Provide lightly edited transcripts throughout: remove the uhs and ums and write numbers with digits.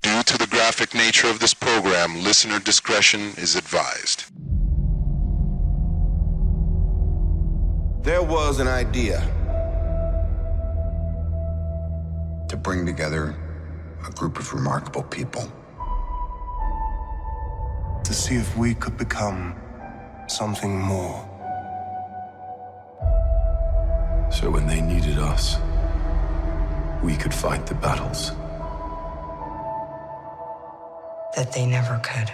Due to the graphic nature of this program, listener discretion is advised. There was an idea to bring together a group of remarkable people. To see if we could become something more. So when they needed us, we could fight the battles that they never could.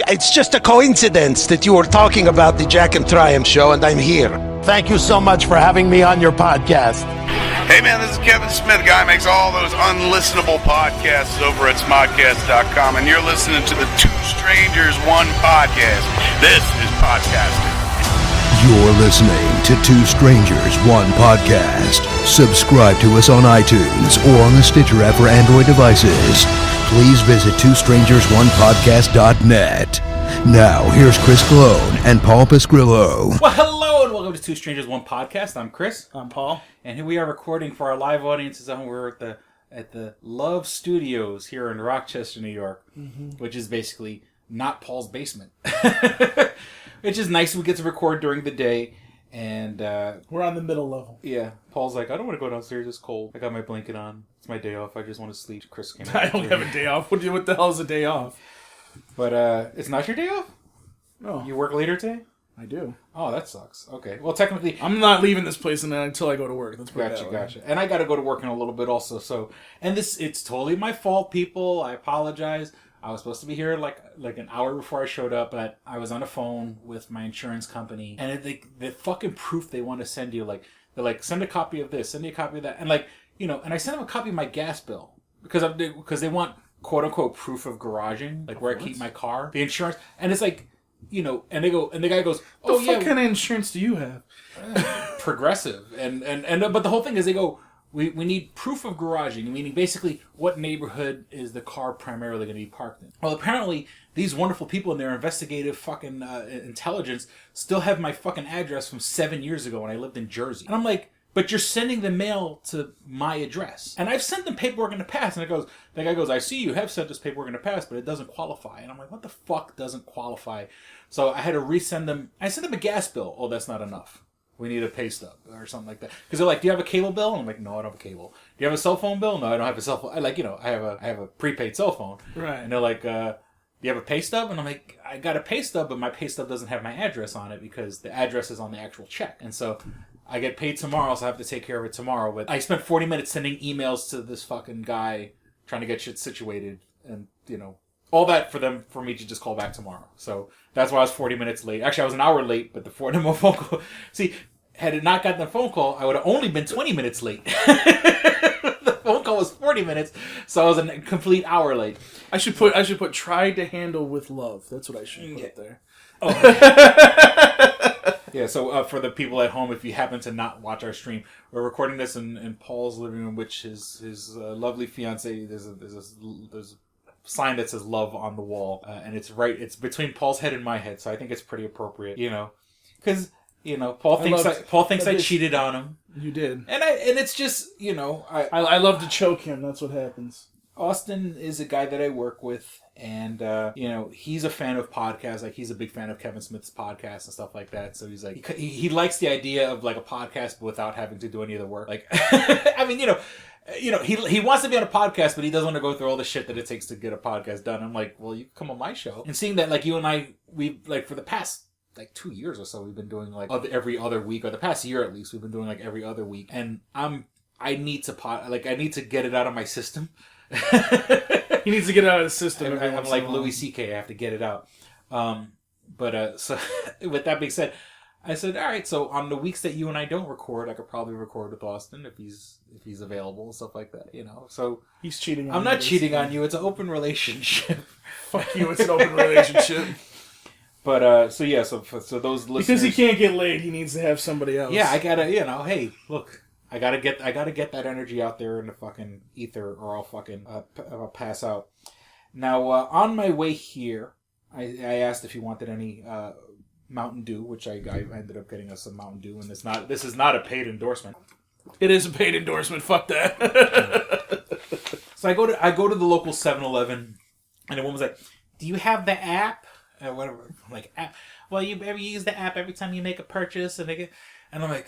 It's just a coincidence that you were talking about the Jack and Triumph show and I'm here. Thank you so much for having me on your podcast. Hey man, this is Kevin Smith, guy who makes all those unlistenable podcasts over at smodcast.com, and you're listening to the Two Strangers, One Podcast. This is podcasting. You're listening to Two Strangers, One Podcast. Subscribe to us on iTunes or on the Stitcher app for Android devices. Please visit twostrangersonepodcast.net. Now, here's Chris Cologne and Paul Pasquillo. Well, hello and welcome to Two Strangers, One Podcast. I'm Chris. I'm Paul. And here we are recording for our live audiences. We're at the Love Studios here in Rochester, New York, which is basically not Paul's basement. Which is nice. We get to record during the day. And we're on the middle level. Yeah. Paul's like, I don't want to go downstairs. It's cold. I got my blanket on. It's my day off. I just want to sleep. Chris came out. I don't have a day off. What the hell is a day off? But it's not your day off? No. You work later today? I do. Oh, that sucks. Okay. Well, technically, I'm not leaving this place until I go to work. That's Gotcha. And I got to go to work in a little bit also. So, and it's totally my fault, people. I apologize. I was supposed to be here like an hour before I showed up, but I was on the phone with my insurance company, and the fucking proof they want to send you, like they're like, send a copy of this, send me a copy of that, and like, you know, and I sent them a copy of my gas bill because they want quote unquote proof of garaging, like where I keep my car, the insurance, and it's like, you know, and the guy goes, oh yeah, what kind of insurance do you have? Progressive, and but the whole thing is they go, We need proof of garaging, meaning basically what neighborhood is the car primarily going to be parked in. Well, apparently these wonderful people in their investigative fucking intelligence still have my fucking address from 7 years ago when I lived in Jersey. And I'm like, but you're sending the mail to my address. And I've sent them paperwork in the past. And the guy goes, I see you have sent us paperwork in the past, but it doesn't qualify. And I'm like, what the fuck doesn't qualify? So I had to resend them. I sent them a gas bill. Oh, that's not enough. We need a pay stub or something like that. Because they're like, do you have a cable bill? And I'm like, no, I don't have a cable. Do you have a cell phone bill? No, I don't have a cell phone. I have a prepaid cell phone. Right. And they're like, do you have a pay stub? And I'm like, I got a pay stub, but my pay stub doesn't have my address on it because the address is on the actual check. And so I get paid tomorrow, so I have to take care of it tomorrow. But I spent 40 minutes sending emails to this fucking guy trying to get shit situated. And, you know, all that for me to just call back tomorrow. So that's why I was 40 minutes late. Actually, I was an hour late, but the phone call. See, had it not gotten the phone call, I would have only been 20 minutes late. The phone call was 40 minutes, so I was a complete hour late. I should put try to handle with love. That's what I should put there. Oh. Yeah, so for the people at home, if you happen to not watch our stream, we're recording this in Paul's living room, which his lovely fiance, there's a sign that says love on the wall, and it's between Paul's head and my head, so I think it's pretty appropriate, you know, because, you know, Paul thinks I cheated on him. You did. And it's just, you know, I love to choke him. That's what happens. Austin is a guy that I work with, and you know, he's a fan of podcasts. Like, he's a big fan of Kevin Smith's podcast and stuff like that. So he's like, he likes the idea of like a podcast without having to do any of the work. Like, I mean, you know, he wants to be on a podcast, but he doesn't want to go through all the shit that it takes to get a podcast done. I'm like, well, you come on my show. And seeing that, like, you and I, we like for the past like 2 years or so, we've been doing like every other week, or the past year at least, we've been doing like every other week. And I need to get it out of my system. He needs to get it out of the system. I'm like Louis C.K. I have to get it out. So with that being said, I said, all right, so on the weeks that you and I don't record, I could probably record with Austin if he's available and stuff like that, you know. So he's cheating on I'm not cheating on you. It's an open relationship. Fuck you, it's an open relationship. But so those listeners, because he can't get laid, he needs to have somebody else. Yeah, I gotta, you know, hey, look, I gotta get that energy out there in the fucking ether, or I'll fucking I'll pass out. Now, on my way here, I asked if he wanted any Mountain Dew, which I ended up getting us some Mountain Dew, and this is not a paid endorsement. It is a paid endorsement. Fuck that. So I go to the local 7-Eleven, and the woman was like, "Do you have the app?" Whatever. I'm like, app. Well, you use the app every time you make a purchase, and I'm like,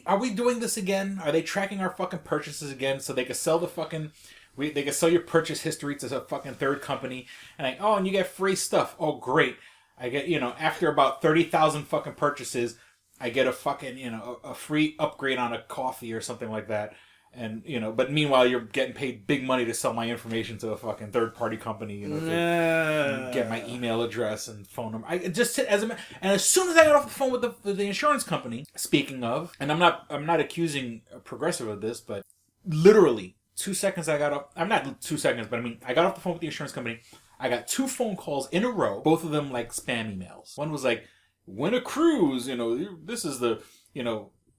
are we doing this again? Are they tracking our fucking purchases again so they can sell the fucking they can sell your purchase history to a fucking third company, and and you get free stuff. Oh, great. I get, after about 30,000 fucking purchases, I get a fucking, a free upgrade on a coffee or something like that. And, but meanwhile, you're getting paid big money to sell my information to a fucking third-party company, to get my email address and phone number. And as soon as I got off the phone with the insurance company, speaking of, and I'm not accusing Progressive of this, but literally 2 seconds I got off, I'm not 2 seconds, but I got off the phone with the insurance company. I got 2 phone calls in a row, both of them like spam emails. One was like, win a cruise, this is the,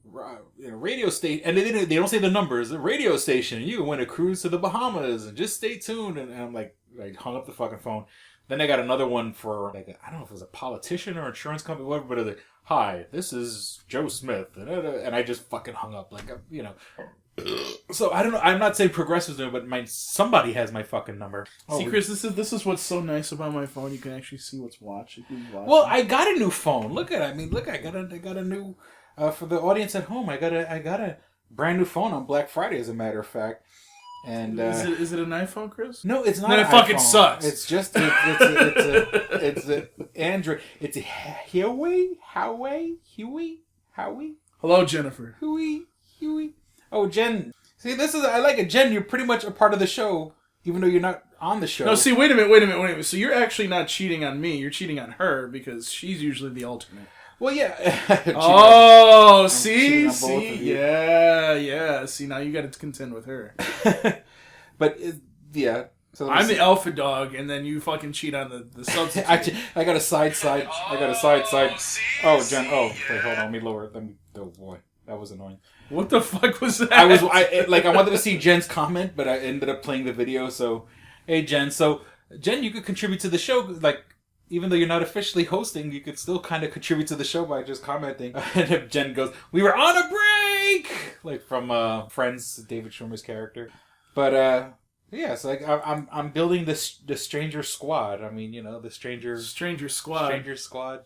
radio station, and they don't say the numbers, the radio station, and you can win a cruise to the Bahamas, and just stay tuned. And I'm like, I hung up the fucking phone. Then I got another one for, like, I don't know if it was a politician or insurance company, whatever, but it was like, hi, this is Joe Smith, and I just fucking hung up, like, So I don't know. I'm not saying Progressive's doing it, but somebody has my fucking number. See, Chris, this is what's so nice about my phone. You can actually see what's watching. Well, I got a new phone. Look, I got a new. For the audience at home, I got a brand new phone on Black Friday, as a matter of fact. And is it an iPhone, Chris? No, it's not. Then it fucking iPhone. sucks. It's just it's a Android. It's a Huawei. Hello, Jennifer. Huey. Oh, Jen. See, I like it. Jen, you're pretty much a part of the show, even though you're not on the show. No, see, wait a minute. So you're actually not cheating on me. You're cheating on her because she's usually the alternate. Well, yeah. See? Yeah. See, now you got to contend with her. But, yeah. So I'm the alpha dog, and then you fucking cheat on the substitute. I got a side. Oh, Jen. Oh, wait, hold on. Let me lower it. Oh, boy. That was annoying. What the fuck was that? I wanted to see Jen's comment, but I ended up playing the video. So, hey, Jen. So, Jen, you could contribute to the show. Like, even though you're not officially hosting, you could still kind of contribute to the show by just commenting. And if Jen goes, "We were on a break," like from Friends, David Schwimmer's character. But yeah, so like I'm building the Stranger Squad. I mean, the Stranger Squad.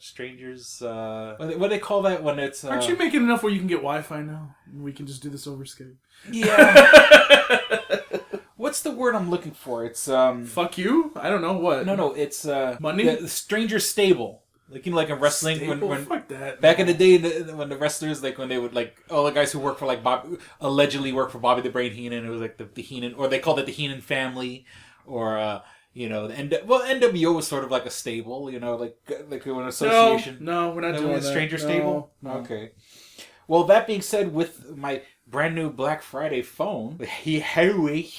Strangers. What do they call that when it's? Aren't you making enough where you can get Wi-Fi now? And we can just do this over Skype. Yeah. What's the word I'm looking for? It's fuck you. I don't know what. No. It's money. The Stranger Stable. Like like in wrestling, when fuck that. Back in the day, when the wrestlers, like when they would all the guys who work for allegedly work for Bobby the Brain Heenan, it was like the Heenan, or they called it the Heenan family, or NWO was sort of like a stable, like an association. No, we're not doing that. Stranger Stable. No. Okay. Well, that being said, with my brand new Black Friday phone, Huawei,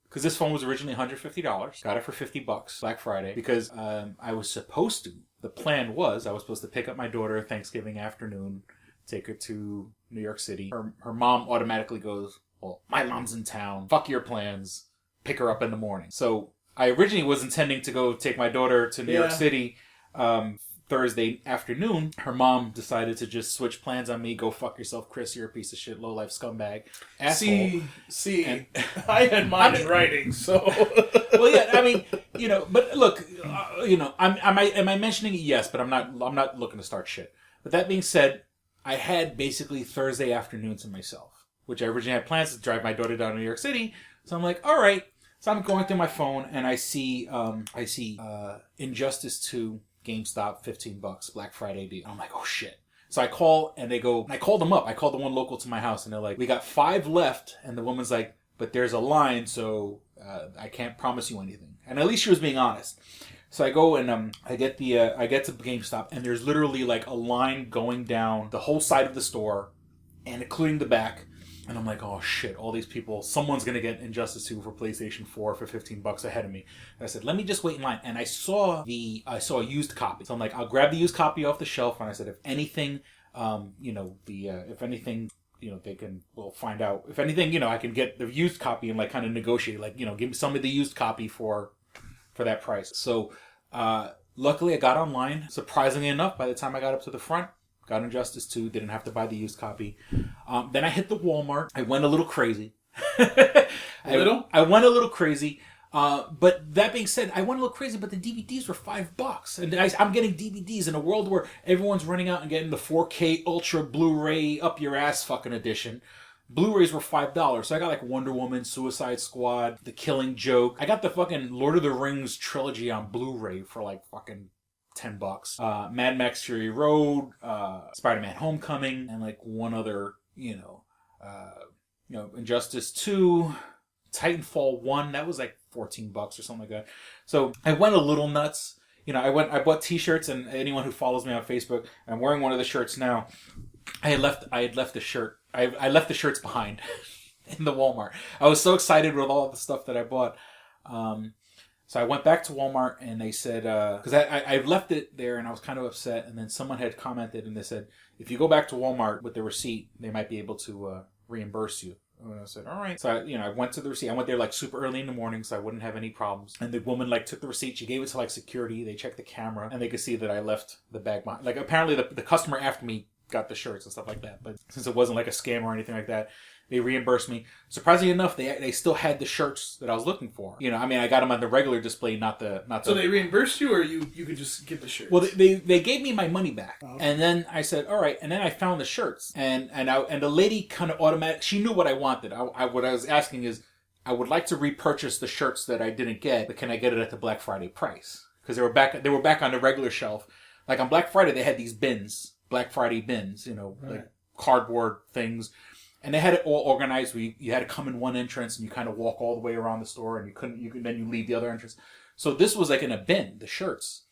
because this phone was originally $150. Got it for $50 Black Friday because I was supposed to. The plan was I was supposed to pick up my daughter Thanksgiving afternoon, take her to New York City. Her mom automatically goes, "Well, my mom's in town. Fuck your plans. Pick her up in the morning." So I originally was intending to go take my daughter to New York City Thursday afternoon. Her mom decided to just switch plans on me. "Go fuck yourself, Chris. You're a piece of shit, low-life scumbag. Asshole." See, and I had mine in writing, so... Well, yeah, I mean, but look, am I mentioning it? Yes, but I'm not looking to start shit. But that being said, I had basically Thursday afternoon to myself, which I originally had plans to drive my daughter down to New York City. So I'm like, all right. So I'm going through my phone, and I see Injustice 2, GameStop, $15, Black Friday deal. I'm like, oh shit. So I call, and they go, I called them up. I called the one local to my house, and they're like, "We got 5 left." And the woman's like, "But there's a line, so I can't promise you anything." And at least she was being honest. So I go and I get to GameStop, and there's literally like a line going down the whole side of the store, and including the back. And I'm like, oh shit, all these people, someone's going to get Injustice 2 for PlayStation 4 for $15 ahead of me. And I said, let me just wait in line. And I saw a used copy. So I'm like, I'll grab the used copy off the shelf. And I said, if anything, we'll find out. If anything, I can get the used copy and like kind of negotiate, like, give me some of the used copy for that price. So, luckily I got online. Surprisingly enough, by the time I got up to the front, got Injustice 2, didn't have to buy the used copy. Then I hit the Walmart. I went a little crazy. I went a little crazy. But that being said, I went a little crazy, but the DVDs were $5. And I'm getting DVDs in a world where everyone's running out and getting the 4K Ultra Blu-ray up your ass fucking edition. Blu-rays were $5. So I got like Wonder Woman, Suicide Squad, The Killing Joke. I got the fucking Lord of the Rings trilogy on Blu-ray for like fucking $10. Mad Max Fury Road, Spider-Man Homecoming, and like one other, Injustice 2, Titanfall 1, that was like $14 or something like that. So I went a little nuts. I bought t-shirts, and anyone who follows me on Facebook, I'm wearing one of the shirts now. I had left the shirt. I left the shirts behind in the Walmart. I was so excited with all the stuff that I bought. So I went back to Walmart, and they said, because I left it there, and I was kind of upset, and then someone had commented, and they said, if you go back to Walmart with the receipt, they might be able to reimburse you. And I said, all right. So I went to the receipt. I went there like super early in the morning, so I wouldn't have any problems. And the woman like took the receipt. She gave it to like security. They checked the camera, and they could see that I left the bag behind. Like apparently the customer after me got the shirts and stuff like that. But since it wasn't like a scam or anything like that, they reimbursed me. Surprisingly enough, they still had the shirts that I was looking for. I got them on the regular display, not the. So they reimbursed you, or you could just get the shirts? Well, they gave me my money back, and then I said, all right. And then I found the shirts, and the lady kind of automatic. She knew what I wanted. What I was asking is, I would like to repurchase the shirts that I didn't get, but can I get it at the Black Friday price? Because they were back on the regular shelf. Like on Black Friday, they had these bins, Black Friday bins, like cardboard things. And they had it all organized. You had to come in one entrance, and you kind of walk all the way around the store, and then you leave the other entrance. So this was like in a bin, the shirts.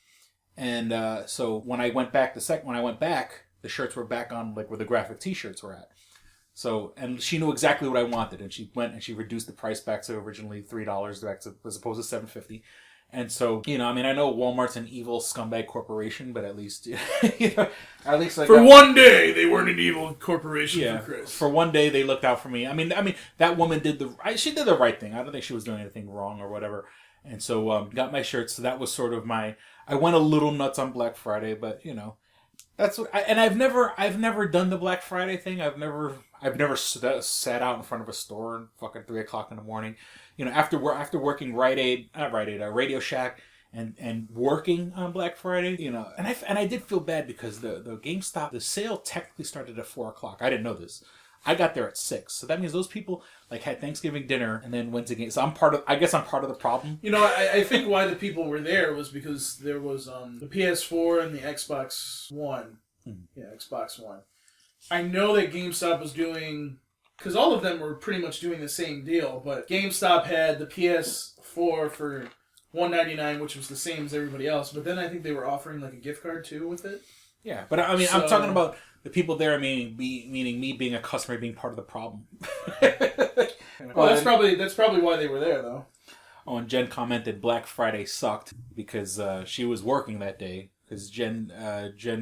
And so when I went back, the shirts were back on like where the graphic T-shirts were at. So, and she knew exactly what I wanted, and she went and she reduced the price back to originally $3 back to, as opposed to $7.50. And so, I know Walmart's an evil scumbag corporation, but at least, at least like for one day they weren't an evil corporation for Chris. For one day they looked out for me. I mean, that woman did she did the right thing. I don't think she was doing anything wrong or whatever. And so, got my shirts. So that was sort of I went a little nuts on Black Friday, but that's what. And I've never done the Black Friday thing. I've never sat out in front of a store at fucking 3:00 in the morning. After working Radio Shack and working on Black Friday, and I did feel bad because the GameStop, the sale technically started at 4:00. I didn't know this. I got there at 6, so that means those people like had Thanksgiving dinner and then went to game. So I guess I'm part of the problem. I think why the people were there was because there was the PS4 and the Xbox One. Yeah, Xbox One. I know that GameStop was doing, because all of them were pretty much doing the same deal, but GameStop had the PS4 for $199, which was the same as everybody else. But then I think they were offering like a gift card too with it. Yeah, but I'm talking about the people there, meaning me being a customer, being part of the problem. Well, that's probably why they were there, though. Oh, and Jen commented Black Friday sucked because she was working that day. Because Jen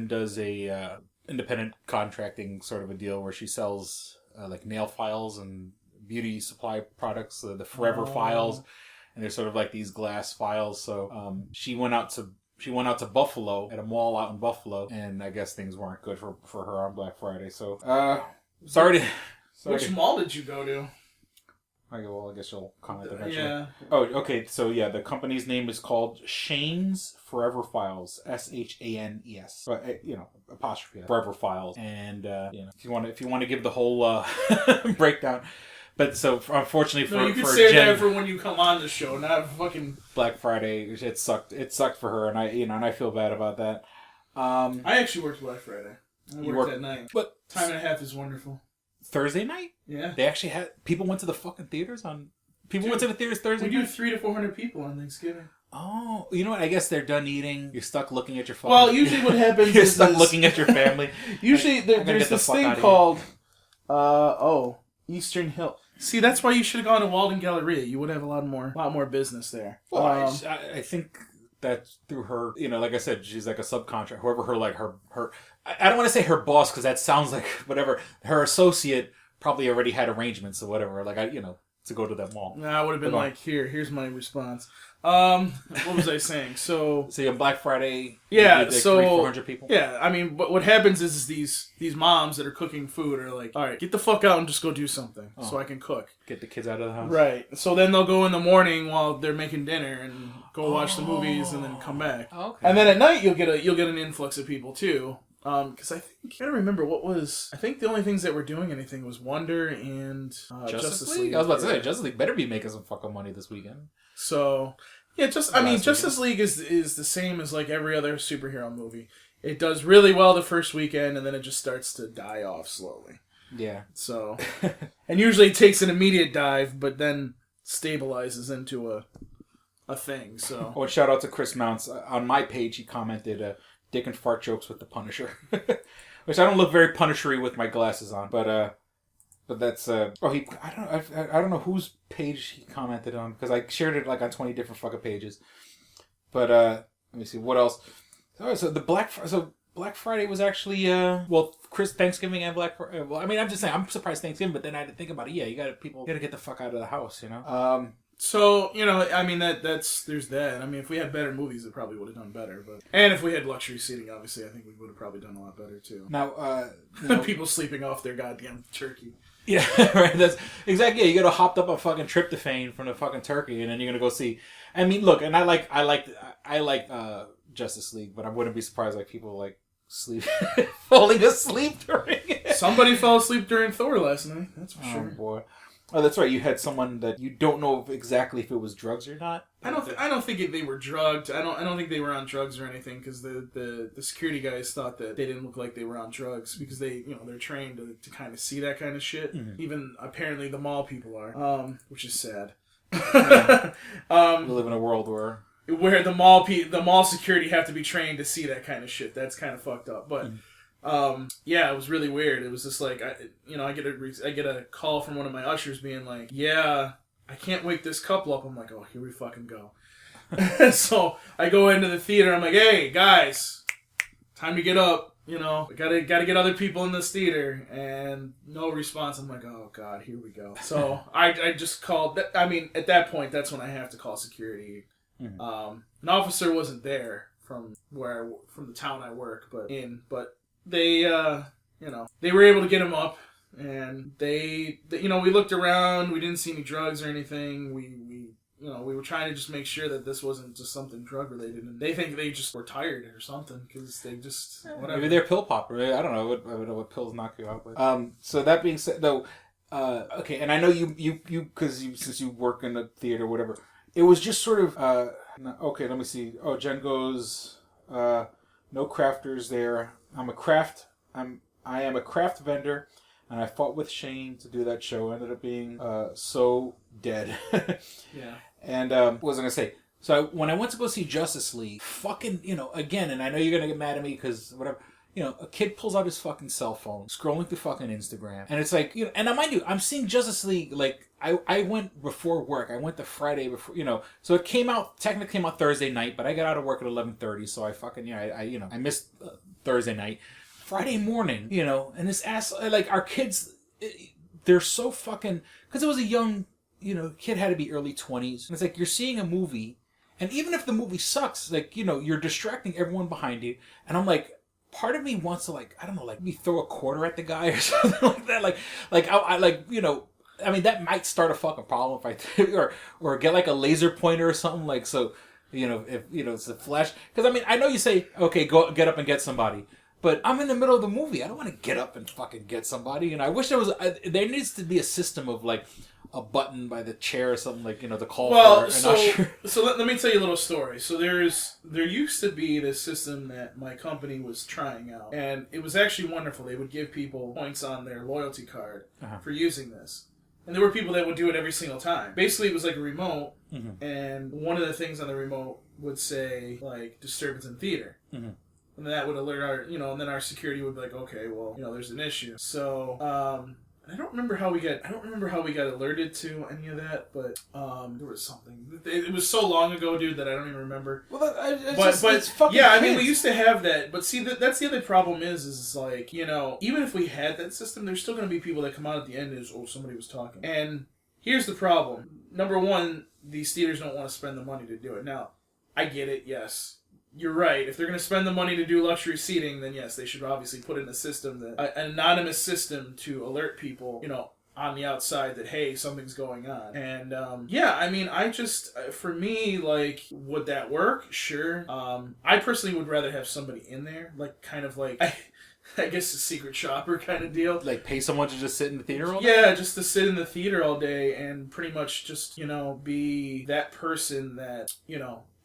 does a independent contracting sort of a deal where she sells like nail files and beauty supply products, the Forever files, and they're sort of like these glass files. So she went out to Buffalo, at a mall out in Buffalo, and I guess things weren't good for her on Black Friday. So sorry. Which mall did you go to? I guess you'll comment eventually. Yeah. Oh, okay. So yeah, the company's name is called Shane's Forever Files. SHANES. Apostrophe Forever Files. And if you want to give the whole breakdown. But so unfortunately for you can for say Jen, that for when you come on the show, not fucking Black Friday. It sucked. It sucked for her, and I feel bad about that. I actually worked Black Friday. I worked that night. But time and a half is wonderful. Thursday night? Yeah. They actually had people went to the fucking theaters on. People went to the theaters Thursday night. We do 300 to 400 people on Thanksgiving. Oh, you know what? I guess they're done eating. You're stuck looking at your phone. Well, usually what happens You're stuck looking at your family. Usually there's this thing called Eastern Hill. See, that's why you should have gone to Walden Galleria. You would have a lot more business there. Well, I think that through her, like I said, she's like a subcontractor. Whoever her I don't want to say her boss because that sounds like whatever. Her associate probably already had arrangements or whatever. Like it's to go to that mall. Nah, I would have been like, here's my response. What was I saying? So on Black Friday, yeah, like so 300-400 people. Yeah, I mean, what happens is these moms that are cooking food are like, all right, get the fuck out and just go do something so I can cook. Get the kids out of the house. Right. So then they'll go in the morning while they're making dinner and go watch the movies and then come back. Okay. And then at night you'll get an influx of people too. Because I gotta remember I think the only things that were doing anything was Wonder and Justice League. I was about to say Justice League better be making some fucking money this weekend. So yeah, Justice League is the same as like every other superhero movie. It does really well the first weekend and then it just starts to die off slowly. Yeah. So and usually it takes an immediate dive, but then stabilizes into a thing. So Oh, and shout out to Chris Mounts on my page. He commented. Dick and fart jokes with the Punisher, which I don't look very Punishery with my glasses on, but that's I don't know whose page he commented on because I shared it like on 20 different fucking pages. But let me see what else. So Black Friday was actually Thanksgiving and Black Friday. Well, I mean, I'm just saying I'm surprised Thanksgiving, but then I had to think about it. Yeah, you got to get the fuck out of the house, you know. So, I mean, there's that. I mean, if we had better movies, it probably would have done better. And if we had luxury seating, obviously, I think we would have probably done a lot better, too. Now, people sleeping off their goddamn turkey. Yeah, right. That's exactly. Yeah, you got to hopped up a fucking tryptophan from the fucking turkey, and then you're gonna go see. I mean, look, and I like Justice League, but I wouldn't be surprised like people like falling asleep during it. Somebody fell asleep during Thor last night. That's for sure. Oh boy. Oh, that's right. You had someone that you don't know exactly if it was drugs or not. I don't think they were drugged. I don't think they were on drugs or anything because the security guys thought that they didn't look like they were on drugs because they're trained to kind of see that kind of shit. Mm-hmm. Even apparently the mall people are, which is sad. We live in a world where the mall security have to be trained to see that kind of shit. That's kind of fucked up, but. Yeah, it was really weird. It was just like, I get a call from one of my ushers being like, yeah, I can't wake this couple up. I'm like, oh, here we fucking go. So I go into the theater. I'm like, hey, guys, time to get up. Gotta get other people in this theater. And no response. I'm like, oh, God, here we go. So I just called. I mean, at that point, that's when I have to call security. Mm-hmm. An officer wasn't there from the town I work, but they, they were able to get him up, and they we looked around. We didn't see any drugs or anything. We were trying to just make sure that this wasn't just something drug related. And they think they just were tired or something because they just whatever. Maybe they're pill popper. I don't know what pills knock you out. But so that being said, though, okay, and I know you since you work in the theater or whatever, it was just sort of okay. Let me see. Oh, Jen goes. No crafters there. I am a craft vendor, and I fought with Shane to do that show. Ended up being so dead. Yeah. And what was I gonna say? So when I went to go see Justice League, fucking again, and I know you're gonna get mad at me because whatever. A kid pulls out his fucking cell phone, scrolling through fucking Instagram, and it's like, and mind you, I'm seeing Justice League, like, I went before work, I went the Friday before, so it technically came out Thursday night, but I got out of work at 11:30, so I fucking, I missed Thursday night. Friday morning, and this ass, like, our kids, they're so fucking, because it was a young, kid had to be early 20s, and it's like, you're seeing a movie, and even if the movie sucks, like, you're distracting everyone behind you, and I'm like, part of me wants to, like, I don't know, like, maybe throw a quarter at the guy or something like that. I mean, that might start a fucking problem if I, or get, like, a laser pointer or something, like, so, if, it's a flash. Because, I mean, I know you say, okay, go get up and get somebody. But I'm in the middle of the movie. I don't want to get up and fucking get somebody. And I wish there needs to be a system of, like, a button by the chair or something, like, the call for an usher. So let me tell you a little story. So there used to be this system that my company was trying out, and it was actually wonderful. They would give people points on their loyalty card for using this. And there were people that would do it every single time. Basically, it was like a remote, and one of the things on the remote would say, like, disturbance in theater. Mm-hmm. And that would alert our, and then our security would be like, okay, well, there's an issue. So, I don't remember how we got alerted to any of that, but there was something. It was so long ago, dude, that I don't even remember. Well, it's fucking yeah, kids. I mean, we used to have that, but see, that's the other problem is like, even if we had that system, there's still going to be people that come out at the end and somebody was talking, and Here's the problem. Number one, these theaters don't want to spend the money to do it. Now, I get it, yes. You're right. If they're going to spend the money to do luxury seating, then yes, they should obviously put in a system, an anonymous system to alert people, on the outside that, hey, something's going on. And, for me, like, would that work? Sure. I personally would rather have somebody in there, like, kind of like... I guess a secret shopper kind of deal. Like pay someone to just sit in the theater all day? Yeah, just to sit in the theater all day and pretty much just, be that person that,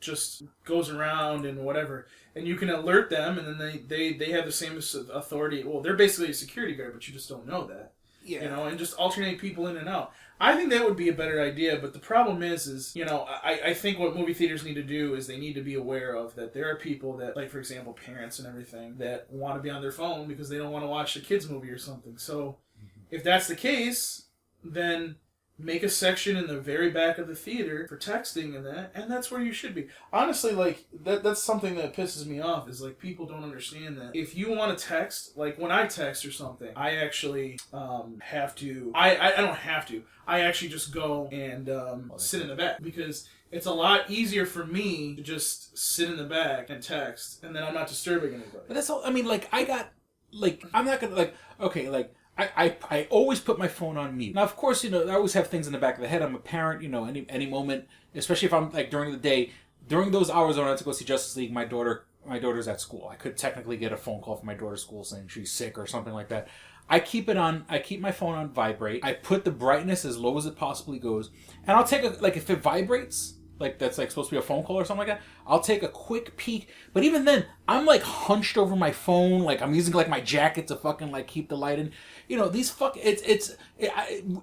just goes around and whatever. And you can alert them, and then they have the same authority. Well, they're basically a security guard, but you just don't know that. Yeah. And just alternate people in and out. I think that would be a better idea, but the problem is I think what movie theaters need to do is they need to be aware of that there are people that, like, for example, parents and everything, that want to be on their phone because they don't want to watch a kid's movie or something. So, if that's the case, then make a section in the very back of the theater for texting and that's where you should be. Honestly, like, that's something that pisses me off, is, like, people don't understand that. If you want to text, like, when I text or something, I actually have to... I don't have to. I actually just go and sit in the back, because it's a lot easier for me to just sit in the back and text, and then I'm not disturbing anybody. But that's all... I mean, like, I'm not gonna, like... Okay, like... I always put my phone on mute. Now, of course, I always have things in the back of the head. I'm a parent, any moment, especially if I'm, like, during the day, during those hours when I have to go see Justice League, my daughter's at school. I could technically get a phone call from my daughter's school saying she's sick or something like that. I keep my phone on vibrate. I put the brightness as low as it possibly goes. And I'll take if it vibrates, like that's like supposed to be a phone call or something like that, I'll take a quick peek. But even then, I'm like hunched over my phone, like I'm using like my jacket to fucking like keep the light in. These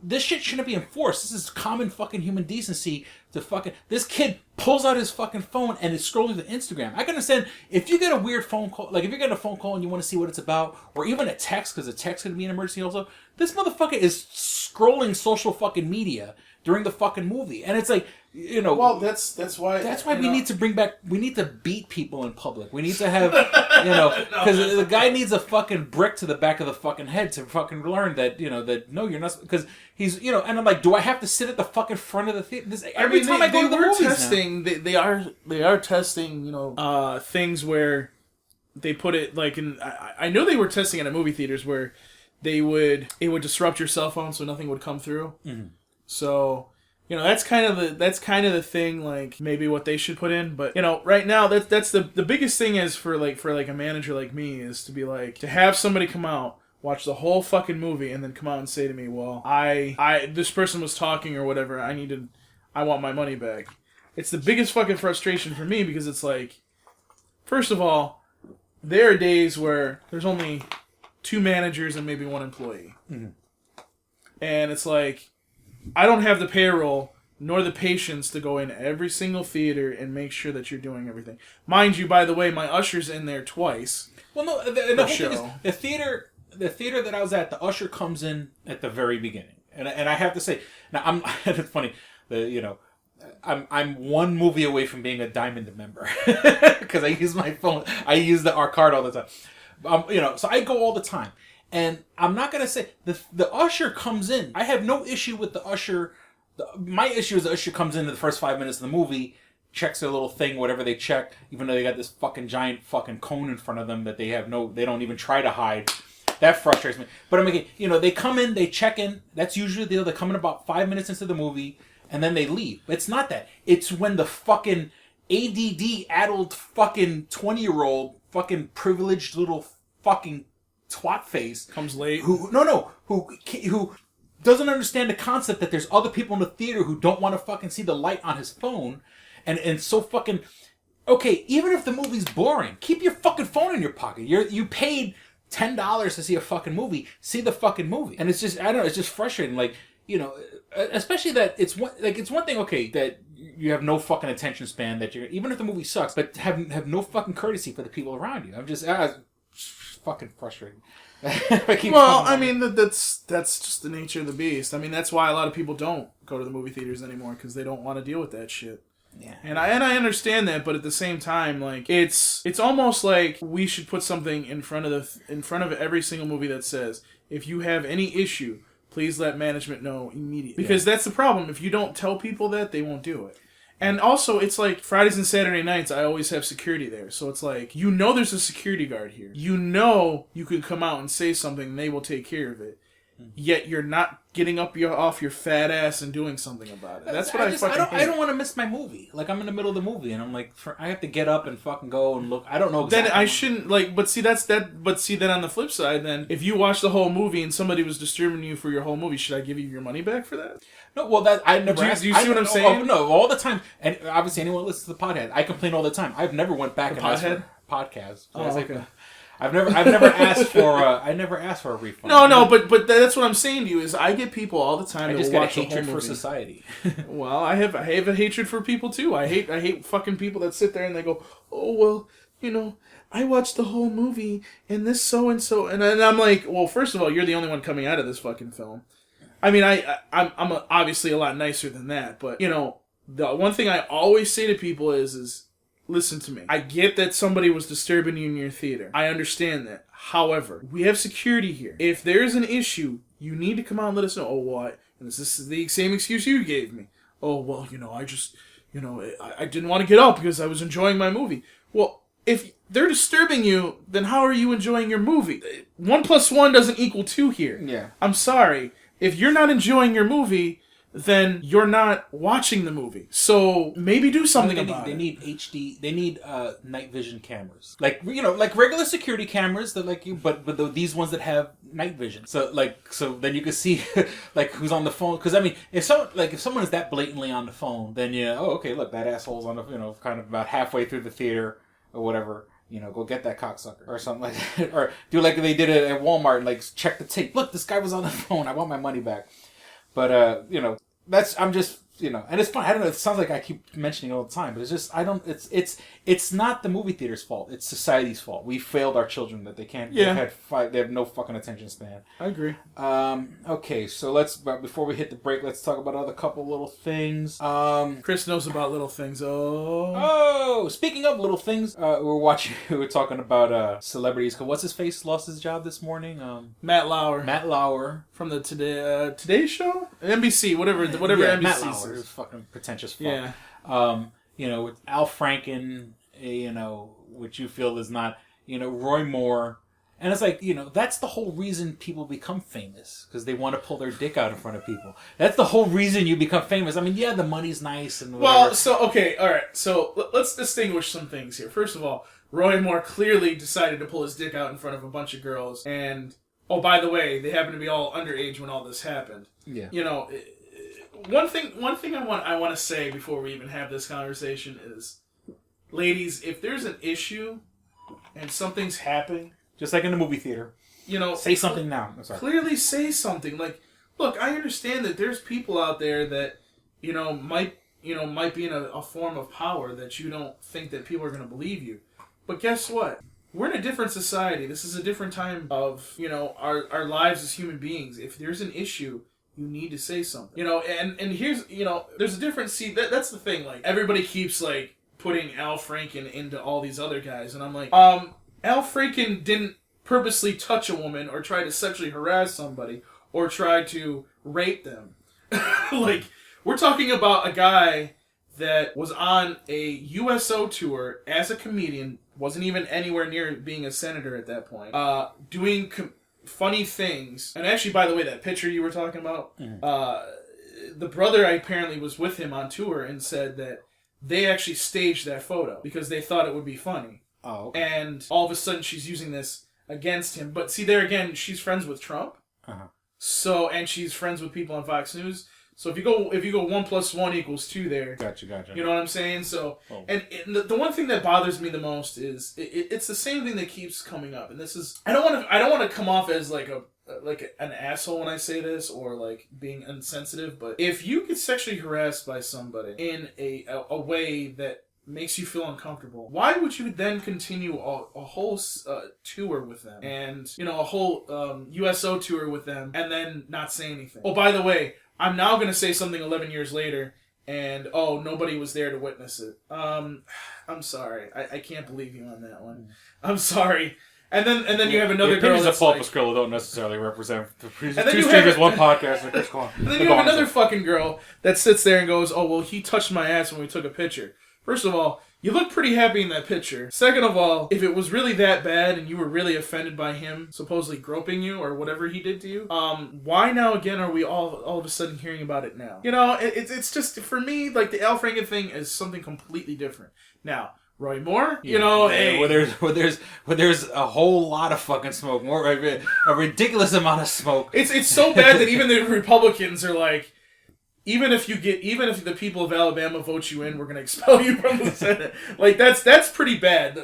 this shit shouldn't be enforced. This is common fucking human decency to fucking... This kid pulls out his fucking phone and is scrolling to Instagram. I can understand if you get a weird phone call, like if you get a phone call and you want to see what it's about, or even a text, because a text could be an emergency also. This motherfucker is scrolling social fucking media during the fucking movie. And it's like, Well, that's why we need to bring back... We need to beat people in public. We need to have, because the guy needs a fucking brick to the back of the fucking head to fucking learn that, that, no, you're not... Because he's, and I'm like, do I have to sit at the fucking front of the theater? Every time I go to the movies testing, now. They are testing, things where they put it, like, in... I know they were testing it at movie theaters where it would disrupt your cell phone so nothing would come through. Mm-hmm. So... that's kind of the thing, like, maybe what they should put in. But, right now, that's the biggest thing is for a manager like me is to be like, to have somebody come out, watch the whole fucking movie, and then come out and say to me, well, this person was talking or whatever, I want my money back. It's the biggest fucking frustration for me, because it's like, first of all, there are days where there's only 2 managers and maybe 1 employee. Mm-hmm. And it's like, I don't have the payroll nor the patience to go in every single theater and make sure that you're doing everything. Mind you, by the way, my usher's in there twice. Well, no, the whole thing is, the theater that I was at, the usher comes in at the very beginning, and I have to say, now it's funny, I'm 1 movie away from being a Diamond member because I use my phone, I use our card all the time, so I go all the time. And I'm not going to say... The usher comes in. I have no issue with the usher. My issue is the usher comes into the first 5 minutes of the movie, checks their little thing, whatever they check, even though they got this fucking giant fucking cone in front of them that they don't even try to hide. That frustrates me. But I'm like, they come in, they check in. That's usually the deal. They come in about 5 minutes into the movie, and then they leave. It's not that. It's when the fucking ADD-addled fucking 20-year-old fucking privileged little fucking... twat face comes late. Who doesn't understand the concept that there's other people in the theater who don't want to fucking see the light on his phone, and so fucking... Okay, even if the movie's boring, keep your fucking phone in your pocket. You paid $10 to see a fucking movie. See the fucking movie. And it's just, I don't know, it's just frustrating. Like, especially that it's one thing, okay, that you have no fucking attention span, that you're... Even if the movie sucks, but have no fucking courtesy for the people around you. I'm just... fucking frustrating. I mean, that's just the nature of the beast. I mean, that's why a lot of people don't go to the movie theaters anymore, because they don't want to deal with that shit. Yeah. And I understand that, but at the same time, like, it's almost like we should put something in front of every single movie that says, if you have any issue, please let management know immediately. Because that's the problem. If you don't tell people that, they won't do it. And also, it's like Fridays and Saturday nights, I always have security there. So it's like, you know there's a security guard here. You know you can come out and say something and they will take care of it. Yet you're not getting up off your fat ass and doing something about it. That's what I fucking hate. I don't want to miss my movie. Like, I'm in the middle of the movie and I'm like, I have to get up and fucking go and look. I don't know exactly. Then I shouldn't, like, but see, then on the flip side, then, if you watch the whole movie and somebody was disturbing you for your whole movie, should I give you your money back for that? No, well, that I never asked. Do you see what I'm saying? No, all the time. And obviously, anyone who listens to the podcast, I complain all the time. I've never went back and asked for podcasts. Oh, okay. I've never asked for. I never asked for a refund. No, but that's what I'm saying to you is I get people all the time. I that just will get a watch the hatred whole for movie. society. Well, I have a hatred for people too. I hate fucking people that sit there and they go, oh well, you know, I watched the whole movie and this so and so, and I'm like, well, first of all, you're the only one coming out of this fucking film. I mean, I'm obviously a lot nicer than that, but you know, the one thing I always say to people is. Listen to me. I get that somebody was disturbing you in your theater. I understand that. However, we have security here. If there's an issue, you need to come out and let us know. Oh, what? And this is the same excuse you gave me. Oh, well, you know, I just, you know, I didn't want to get up because I was enjoying my movie. Well, if they're disturbing you, then how are you enjoying your movie? 1 + 1 doesn't equal 2 here. Yeah. I'm sorry. If you're not enjoying your movie, then you're not watching the movie. So maybe do something about it. They need HD. They need night vision cameras, like like regular security cameras that but these ones that have night vision. So then you can see like who's on the phone. Because I mean, if someone is that blatantly on the phone, then okay, look, that asshole's on the kind of about halfway through the theater or whatever. Go get that cocksucker or something like that, or do like they did it at Walmart and like check the tape. Look, this guy was on the phone. I want my money back. But, I'm just, and it's fun. I don't know. It sounds like I keep mentioning it all the time, but it's just, it's not the movie theater's fault. It's society's fault. We failed our children that they can't, they have no fucking attention span. I agree. Okay, so before we hit the break, let's talk about another couple little things. Chris knows about little things. Oh, speaking of little things, we were talking about celebrities. What's his face lost his job this morning? Matt Lauer. Matt Lauer. From the Today Show? NBC, whatever NBC Matt Lauer says. is fucking pretentious fuck. Yeah. With Al Franken, which you feel is not, Roy Moore. And it's like, that's the whole reason people become famous. Because they want to pull their dick out in front of people. That's the whole reason you become famous. I mean, yeah, the money's nice and whatever. Well, so, okay, alright. So, let's distinguish some things here. First of all, Roy Moore clearly decided to pull his dick out in front of a bunch of girls. And, oh, by the way, they happen to be all underage when all this happened. Yeah. One thing I want to say before we even have this conversation is, ladies, if there's an issue and something's happening, just like in the movie theater, say something now. I'm sorry. Clearly say something. Like, look, I understand that there's people out there that might be in a form of power that you don't think that people are going to believe you. But guess what? We're in a different society. This is a different time of our lives as human beings. If there's an issue, you need to say something. And here's there's a difference. See, that's the thing. Like, everybody keeps like putting Al Franken into all these other guys, and I'm like, Al Franken didn't purposely touch a woman or try to sexually harass somebody or try to rape them. Like, we're talking about a guy that was on a USO tour as a comedian, wasn't even anywhere near being a senator at that point, doing funny things. And actually, by the way, that picture you were talking about, the brother apparently was with him on tour and said that they actually staged that photo because they thought it would be funny. Oh, okay. And all of a sudden she's using this against him. But see, there again, she's friends with Trump. Uh-huh. So, and she's friends with people on Fox News. So if you go 1 + 1 = 2 there. Gotcha. You know what I'm saying? So, and the one thing that bothers me the most is it's the same thing that keeps coming up. And this is, I don't want to come off as like an asshole when I say this or like being insensitive, but if you get sexually harassed by somebody in a way that makes you feel uncomfortable, why would you then continue a whole tour with them and a whole USO tour with them and then not say anything? Oh, by the way, I'm now going to say something 11 years later and nobody was there to witness it. I'm sorry, I can't believe you on that one. I'm sorry. And then you have another the girl opinions that's of Paul like... Pasquillo don't necessarily represent the Two then you Strangers, have- One Podcast. And Chris Kwan. And then you have another fucking girl that sits there and goes, "Oh, well, he touched my ass when we took a picture." First of all, you look pretty happy in that picture. Second of all, if it was really that bad and you were really offended by him supposedly groping you or whatever he did to you, why now again are we all of a sudden hearing about it now? You know, it's just, for me, like, the Al Franken thing is something completely different. Now, Roy Moore, you know, hey, where there's a whole lot of fucking smoke, a ridiculous amount of smoke. It's so bad that even the Republicans are like, even if the people of Alabama vote you in, we're gonna expel you from the Senate. Like, that's pretty bad.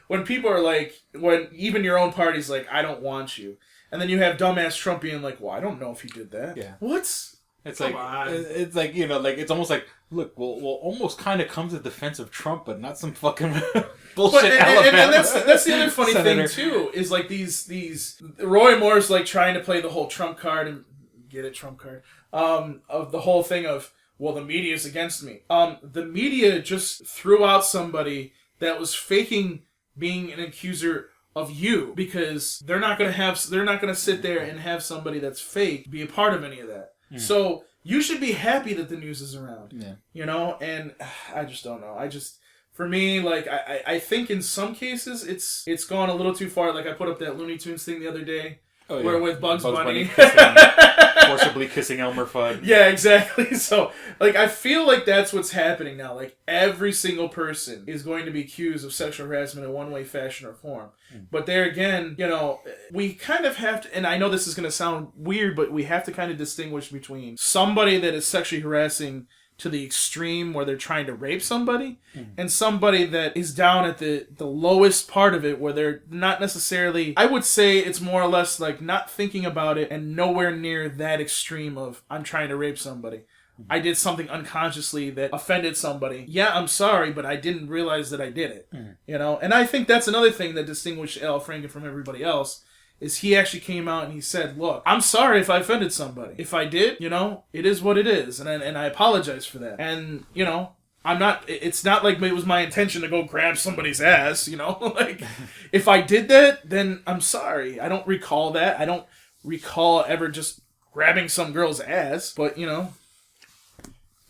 When people are like, when even your own party's like, I don't want you, and then you have dumbass Trump being like, well, I don't know if he did that. Yeah. What? It's like you know, like, it's almost like, look, we'll almost kind of come to the defense of Trump, but not some fucking bullshit Alabama. And that's the other funny Senator. thing too, is like these Roy Moore's like trying to play the whole Trump card and get it, Trump card, of the whole thing of, well, the media's against me. The media just threw out somebody that was faking being an accuser of you, because they're not gonna sit there and have somebody that's fake be a part of any of that. So you should be happy that the news is around. Yeah. You know, and I just don't know. For me, like, I think in some cases it's gone a little too far. Like, I put up that Looney Tunes thing the other day, where with Bugs Bunny. Forcibly kissing Elmer Fudd. Yeah, exactly. So, like, I feel like that's what's happening now. Like, every single person is going to be accused of sexual harassment in one way, fashion, or form. But there again, you know, we kind of have to, and I know this is going to sound weird, but we have to kind of distinguish between somebody that is sexually harassing to the extreme where they're trying to rape somebody, and somebody that is down at the lowest part of it where they're not necessarily, I would say it's more or less like not thinking about it and nowhere near that extreme of, I'm trying to rape somebody. I did something unconsciously that offended somebody. Yeah, I'm sorry, but I didn't realize that I did it. You know, and I think that's another thing that distinguished Al Franken from everybody else, is he actually came out and he said, look, I'm sorry if I offended somebody. If I did, you know, it is what it is. And I apologize for that. And, you know, it's not like it was my intention to go grab somebody's ass, you know? Like, if I did that, then I'm sorry. I don't recall that. I don't recall ever just grabbing some girl's ass, but, you know.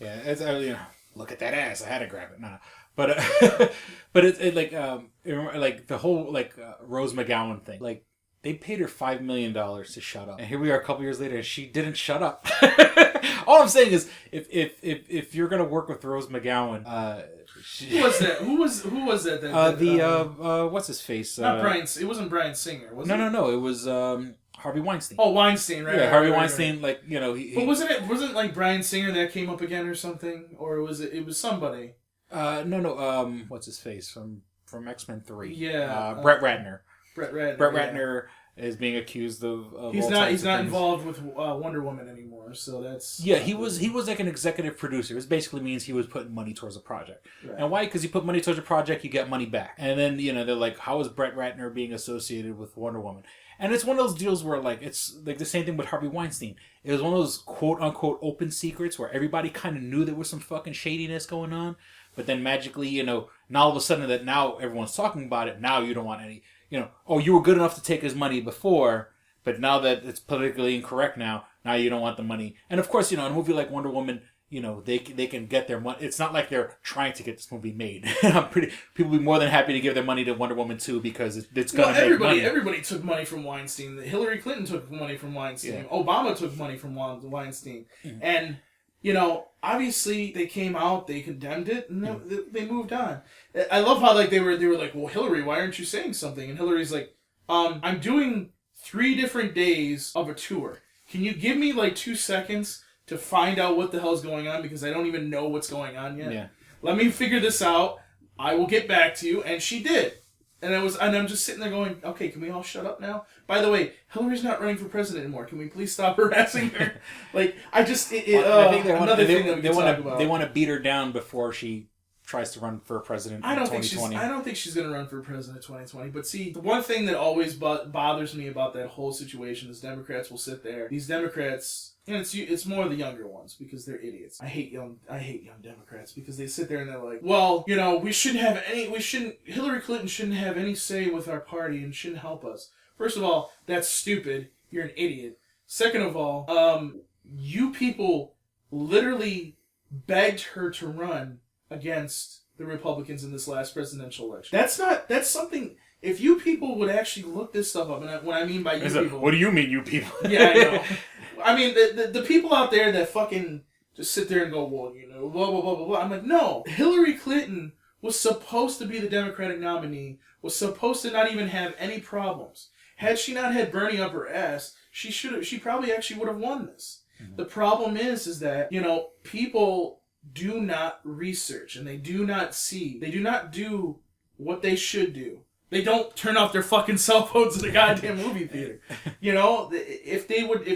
Yeah, it's, you know, look at that ass. I had to grab it. No. But, but it's like the whole, like, Rose McGowan thing. Like, they paid her $5 million to shut up, and here we are a couple years later, and she didn't shut up. All I'm saying is, if you're gonna work with Rose McGowan, who was that? Who was that? What's his face? Not Brian. It wasn't Brian Singer, was it? No. It was Harvey Weinstein. Oh, Weinstein, right? Yeah, Harvey Weinstein. Right. Like, you know, but wasn't like Brian Singer that came up again or something, or was it? It was somebody. No. What's his face from X-Men 3? Yeah, Brett Ratner. Brett Ratner is being accused of he's not involved with Wonder Woman anymore, so that's he was like an executive producer. This basically means he was putting money towards a project. Right. And why? Because you put money towards a project, you get money back. And then, you know, they're like, how is Brett Ratner being associated with Wonder Woman? And it's one of those deals where, like, it's like the same thing with Harvey Weinstein. It was one of those quote unquote open secrets where everybody kind of knew there was some fucking shadiness going on, but then magically, you know, now all of a sudden that now everyone's talking about it, now you don't want any. You know, oh, you were good enough to take his money before, but now that it's politically incorrect now you don't want the money. And of course, you know, in a movie like Wonder Woman, you know, they can get their money. It's not like they're trying to get this movie made. People will be more than happy to give their money to Wonder Woman 2 because it's going to make money. Everybody took money from Weinstein. Hillary Clinton took money from Weinstein. Yeah. Obama took money from Weinstein. Mm-hmm. And, you know, obviously they came out, they condemned it, and they moved on. I love how, like, they were like, well, Hillary, why aren't you saying something? And Hillary's like, I'm doing 3 different days of a tour. Can you give me, like, 2 seconds to find out what the hell's going on, because I don't even know what's going on yet. Yeah. Let me figure this out. I will get back to you. And she did. And I'm just sitting there going, okay, can we all shut up now? By the way, Hillary's not running for president anymore. Can we please stop harassing her? Like, I think they want to beat her down before she tries to run for president I in don't 2020. I don't think she's going to run for president in 2020. But see, the one thing that always bothers me about that whole situation is Democrats will sit there. These Democrats, and it's more the younger ones because they're idiots. I hate young Democrats because they sit there and they're like, well, you know, Hillary Clinton shouldn't have any say with our party and shouldn't help us. First of all, that's stupid. You're an idiot. Second of all, you people literally begged her to run against the Republicans in this last presidential election. That's something, if you people would actually look this stuff up, and what I mean by you people... What do you mean, you people? Yeah, I know. I mean, the people out there that fucking just sit there and go, well, you know, blah, blah, blah, blah, blah. I'm like, no. Hillary Clinton was supposed to be the Democratic nominee, was supposed to not even have any problems. Had she not had Bernie up her ass, she probably actually would have won this. Mm-hmm. The problem is that, you know, people do not research and they do not do what they should do. They don't turn off their fucking cell phones in the goddamn movie theater. You know, if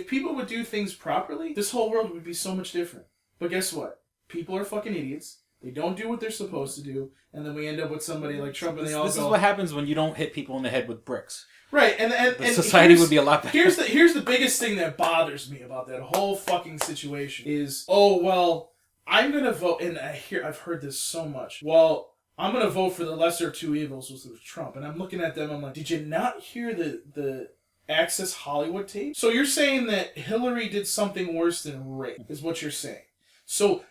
people would do things properly, this whole world would be so much different. But guess what? People are fucking idiots. They don't do what they're supposed to do, and then we end up with somebody like Trump, and they all go... This is what happens when you don't hit people in the head with bricks. Right, and society would be a lot better. Here's the biggest thing that bothers me about that whole fucking situation is, oh, well, I'm going to vote, and I've heard this so much, well, I'm going to vote for the lesser of two evils, which was Trump, and I'm looking at them, I'm like, did you not hear the Access Hollywood tape? So you're saying that Hillary did something worse than rape, is what you're saying. So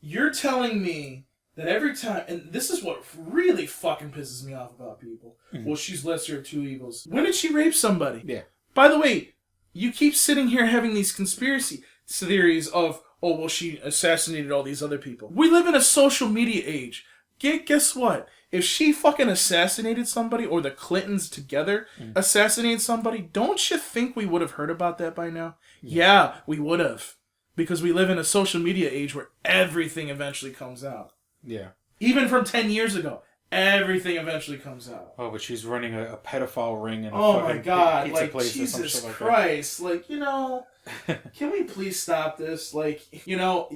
you're telling me that every time, and this is what really fucking pisses me off about people, well, she's lesser of two evils. When did she rape somebody? Yeah. By the way, you keep sitting here having these conspiracy theories of, oh, well, she assassinated all these other people. We live in a social media age. Guess what? If she fucking assassinated somebody, or the Clintons together assassinated somebody, don't you think we would have heard about that by now? Yeah, we would have. Because we live in a social media age where everything eventually comes out. Yeah. Even from 10 years ago, everything eventually comes out. Oh, but she's running a pedophile ring in a my God, pizza like, place Jesus or some shit Christ. Like, you know, can we please stop this? Like, you know,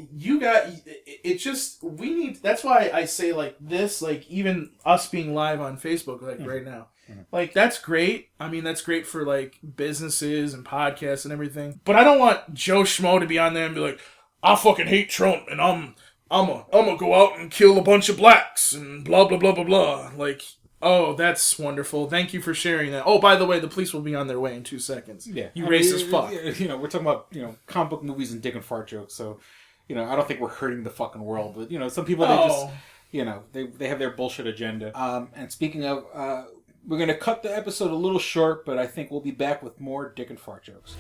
we need, that's why I say, like, this, like, even us being live on Facebook, like, right now. Like, that's great. I mean, that's great for, like, businesses and podcasts and everything. But I don't want Joe Schmo to be on there and be like, I fucking hate Trump, and I'm gonna go out and kill a bunch of blacks, and blah, blah, blah, blah, blah. Like, oh, that's wonderful. Thank you for sharing that. Oh, by the way, the police will be on their way in 2 seconds. Yeah. You racist fuck. You know, we're talking about, you know, comic book movies and dick and fart jokes, so, you know, I don't think we're hurting the fucking world, but, you know, some people, they just, you know, they have their bullshit agenda. And speaking of, we're going to cut the episode a little short, but I think we'll be back with more dick and fart jokes.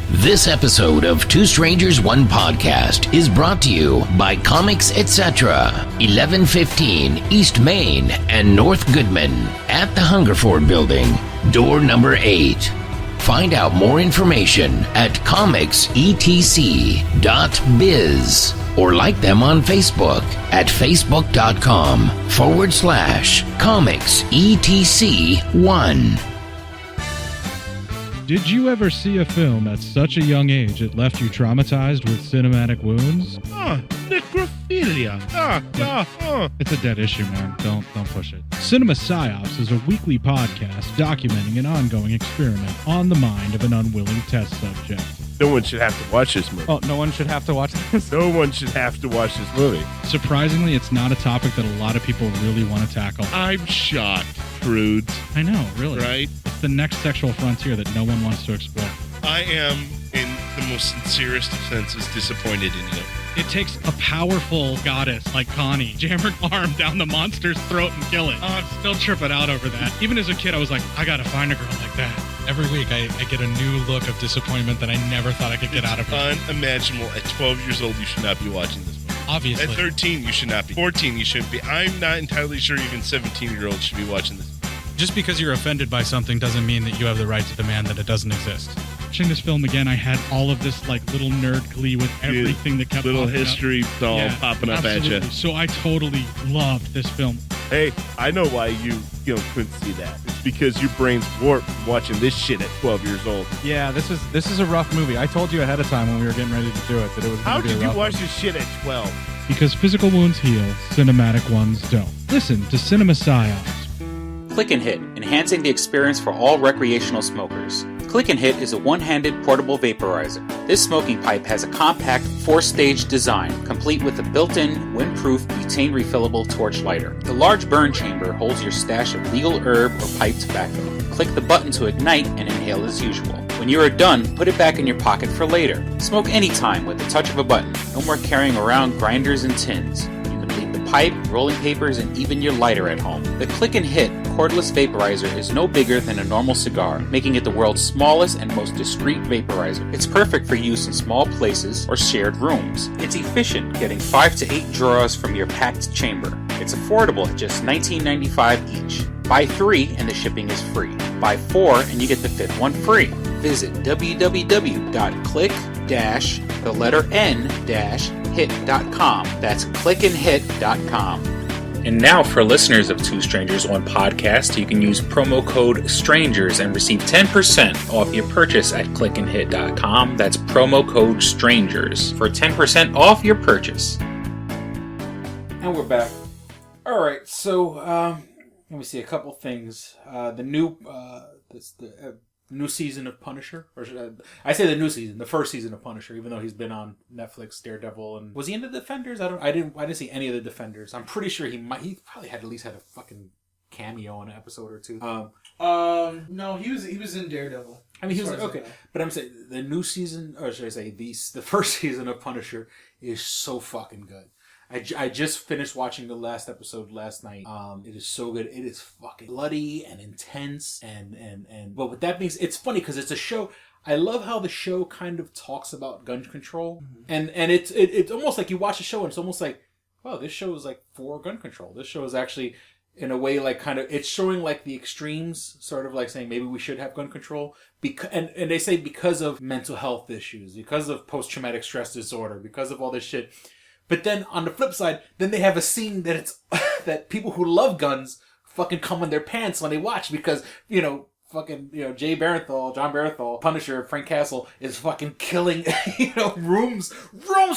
This episode of Two Strangers, One Podcast is brought to you by Comics Etc. 1115 East Main and North Goodman at the Hungerford Building, door number 8. Find out more information at comicsetc.biz or like them on Facebook at facebook.com/comicsetc1. Did you ever see a film at such a young age it left you traumatized with cinematic wounds? Necrophilia. It's a dead issue, man. Don't push it. Cinema Psyops is a weekly podcast documenting an ongoing experiment on the mind of an unwilling test subject. No one should have to watch this movie. Oh, no one should have to watch this? No one should have to watch this movie. Surprisingly, it's not a topic that a lot of people really want to tackle. I'm shocked, prudes. I know, really. Right? It's the next sexual frontier that no one wants to explore. I am, in the most sincerest of senses, disappointed in you. It takes a powerful goddess like Connie, jam her arm down the monster's throat and kill it. Oh, I'm still tripping out over that. Even as a kid, I was like, I gotta find a girl like that. Every week, I get a new look of disappointment that I never thought I could get out of her. Unimaginable. At 12 years old, you should not be watching this movie. Obviously. At 13, you should not be. 14, you shouldn't be. I'm not entirely sure even 17-year-olds should be watching this. Just because you're offended by something doesn't mean that you have the right to demand that it doesn't exist. Watching this film again, I had all of this like little nerd glee with everything that kept little history all popping up absolutely. at you. So I totally loved this film. Hey, I know why you couldn't see that. It's because your brain's warped from watching this shit at 12 years old. Yeah, this is a rough movie. I told you ahead of time when we were getting ready to do it that it was. How did you watch this shit at 12? Because physical wounds heal, cinematic ones don't. Listen to Cinema Psyops. Click and Hit, enhancing the experience for all recreational smokers. Click and Hit is a one-handed portable vaporizer. This smoking pipe has a compact 4-stage design, complete with a built-in, windproof, butane refillable torch lighter. The large burn chamber holds your stash of legal herb or pipe tobacco. Click the button to ignite and inhale as usual. When you are done, put it back in your pocket for later. Smoke anytime with the touch of a button. No more carrying around grinders and tins. You can leave the pipe, rolling papers, and even your lighter at home. The Click and Hit cordless vaporizer is no bigger than a normal cigar, making it the world's smallest and most discreet vaporizer. It's perfect for use in small places or shared rooms. It's efficient, getting 5 to 8 draws from your packed chamber. It's affordable at just $19.95 each. Buy 3 and the shipping is free. Buy 4 and you get the 5th one free. Visit www.click-n-hit.com. That's clickandhit.com. And now for listeners of Two Strangers One Podcast, you can use promo code STRANGERS and receive 10% off your purchase at clickandhit.com. That's promo code STRANGERS for 10% off your purchase. And we're back. All right, so let me see a couple things. The new season of Punisher, or I say the new season, the first season of Punisher, even though he's been on Netflix, Daredevil, and was he in the Defenders? I didn't see any of the Defenders. I'm pretty sure he probably had at least had a fucking cameo in an episode or two. No, he was in Daredevil. I mean, he was okay, but I'm saying the new season, or should I say the first season of Punisher is so fucking good. I just finished watching the last episode last night. It is so good. It is fucking bloody and intense but with that being said, it's funny because it's a show. I love how the show kind of talks about gun control, and it's almost like you watch the show and it's almost like, wow, this show is like for gun control. This show is actually in a way like kind of, it's showing like the extremes, sort of like saying maybe we should have gun control and they say because of mental health issues, because of post-traumatic stress disorder, because of all this shit. But then on the flip side, then they have a scene that it's that people who love guns fucking come in their pants when they watch because, John Barenthal, Punisher, Frank Castle is fucking killing, rooms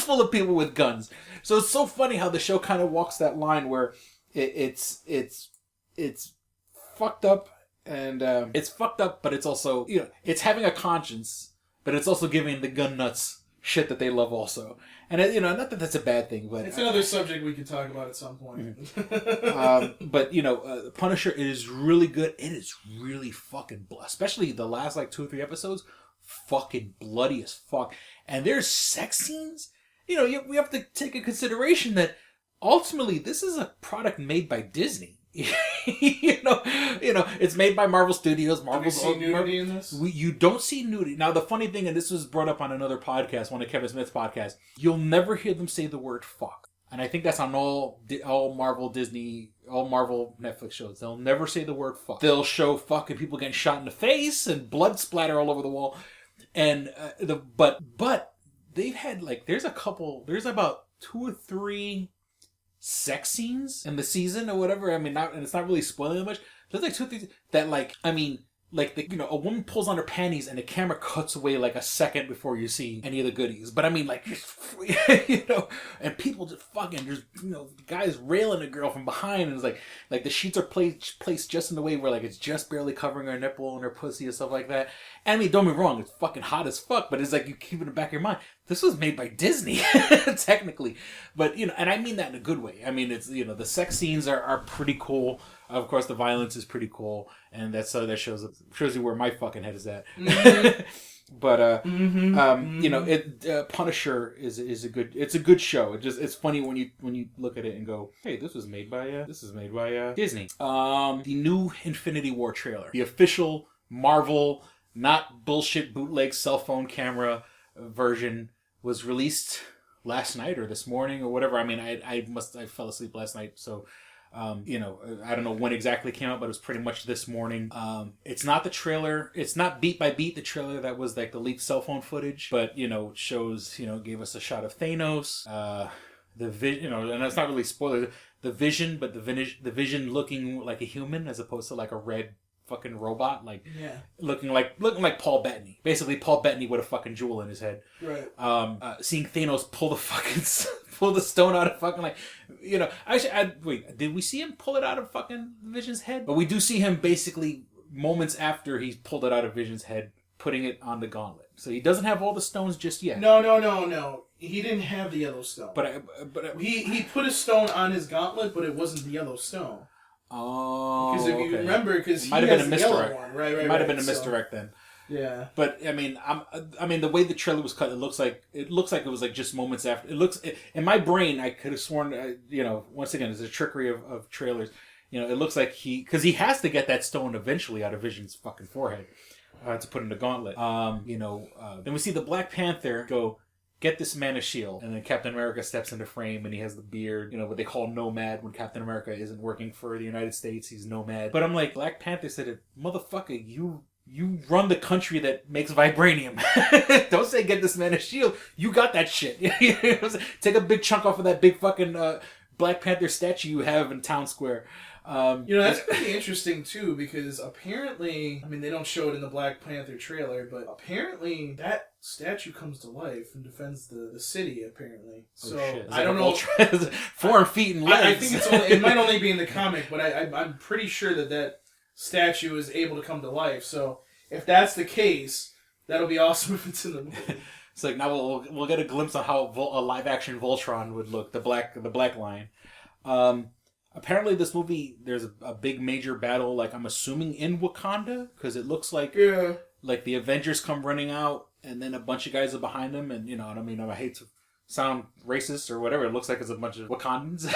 full of people with guns. So it's so funny how the show kind of walks that line where it's fucked up and it's fucked up, but it's also, it's having a conscience, but it's also giving the gun nuts shit that they love also. And, not that that's a bad thing, but... It's another subject we could talk about at some point. But, Punisher, it is really good. It is really fucking especially the last, 2 or 3 episodes, fucking bloody as fuck. And there's sex scenes. We have to take into consideration that ultimately this is a product made by Disney. It's made by Marvel Studios. Marvel's Do we see nudity in this? You don't see nudity. Now, the funny thing, and this was brought up on another podcast, one of Kevin Smith's podcasts, you'll never hear them say the word fuck. And I think that's on all Marvel Disney, all Marvel Netflix shows. They'll never say the word fuck. They'll show fucking people getting shot in the face and blood splatter all over the wall. And but they've had there's about 2 or 3 sex scenes in the season or whatever. I mean, and it's not really spoiling that much. There's 2 things that a woman pulls on her panties and the camera cuts away a second before you see any of the goodies. But I mean, and people just fucking, there's, guys railing a girl from behind, and it's like the sheets are placed just in the way where it's just barely covering her nipple and her pussy and stuff like that. And I mean, don't be wrong, it's fucking hot as fuck, but it's you keep it in the back of your mind. This was made by Disney, technically. But, and I mean that in a good way. I mean, it's, the sex scenes are pretty cool. Of course, the violence is pretty cool, and that shows you where my fucking head is at. Mm-hmm. But Punisher is a good show. It's funny when you look at it and go, hey, this is made by Disney. The new Infinity War trailer, the official Marvel, not bullshit bootleg cell phone camera version, was released last night or this morning or whatever. I mean, I fell asleep last night, so. I don't know when exactly it came out, but it was pretty much this morning. It's not the trailer. It's not beat by beat the trailer that was the leaked cell phone footage, but shows gave us a shot of Thanos. The Vision, and that's not really spoiler. The Vision, but the Vision looking like a human as opposed to a red fucking robot, like yeah, looking like Paul Bettany. Basically, Paul Bettany with a fucking jewel in his head. Right. Seeing Thanos pull the stone out of fucking actually, wait, did we see him pull it out of fucking Vision's head? But we do see him basically moments after he's pulled it out of Vision's head, putting it on the gauntlet. So he doesn't have all the stones just yet. No. He didn't have the yellow stone. But he put a stone on his gauntlet, but it wasn't the yellow stone. Oh, because if you remember, because he might have has been a the yellow misdirect. one, right? It might have been a misdirect then. Yeah. But I mean, the way the trailer was cut, it looks like it was like just moments after. In my brain, I could have sworn, once again, it's a trickery of trailers. It looks like because he has to get that stone eventually out of Vision's fucking forehead to put in the gauntlet. Then we see the Black Panther go get this man a shield, and then Captain America steps into frame, and he has the beard, what they call nomad. When Captain America isn't working for the United States, he's nomad. But I'm like, Black Panther said, "Motherfucker, you run the country that makes vibranium. Don't say get this man a shield. You got that shit. Take a big chunk off of that big fucking Black Panther statue you have in Town Square." That's pretty interesting too, because apparently, they don't show it in the Black Panther trailer, but apparently that statue comes to life and defends the city. Apparently, I don't know. 4 feet in legs. I think it might only be in the comic, but I'm pretty sure that statue is able to come to life. So if that's the case, that'll be awesome if it's in the movie. It's like now we'll get a glimpse of how a live action Voltron would look. The Black Lion. Apparently, this movie, there's a big major battle, like I'm assuming in Wakanda, because it looks like like the Avengers come running out, and then a bunch of guys are behind them, and I hate to sound racist or whatever, it looks like it's a bunch of Wakandans.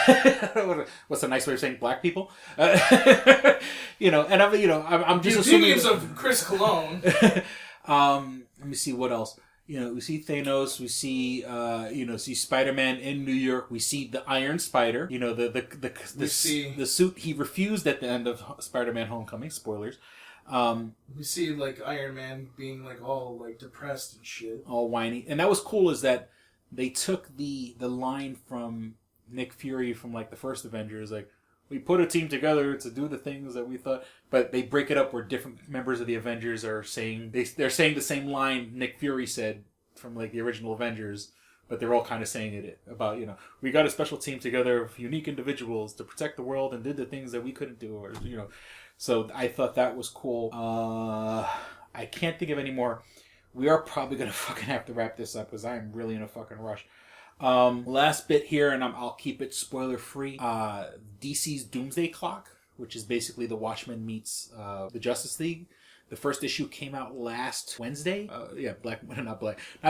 What's a nice way of saying black people? I'm just assuming of Chris Cologne. Let me see what else. We see Thanos, we see see Spider-Man in New York, we see the Iron Spider, the suit he refused at the end of Spider-Man Homecoming, spoilers. We see like Iron Man being like all like depressed and shit. All whiny. And that was cool is that they took the line from Nick Fury from like the first Avengers, like, we put a team together to do the things that we thought, but they break it up where different members of the Avengers are saying they're saying the same line Nick Fury said from like the original Avengers, but they're all kind of saying it about we got a special team together of unique individuals to protect the world and did the things that we couldn't do, or So I thought that was cool. I can't think of any more. We are probably gonna fucking have to wrap this up because I am really in a fucking rush. Last bit here, and I'll keep it spoiler free. DC's Doomsday Clock, which is basically the Watchmen meets the Justice League. The first issue came out last Wednesday. Not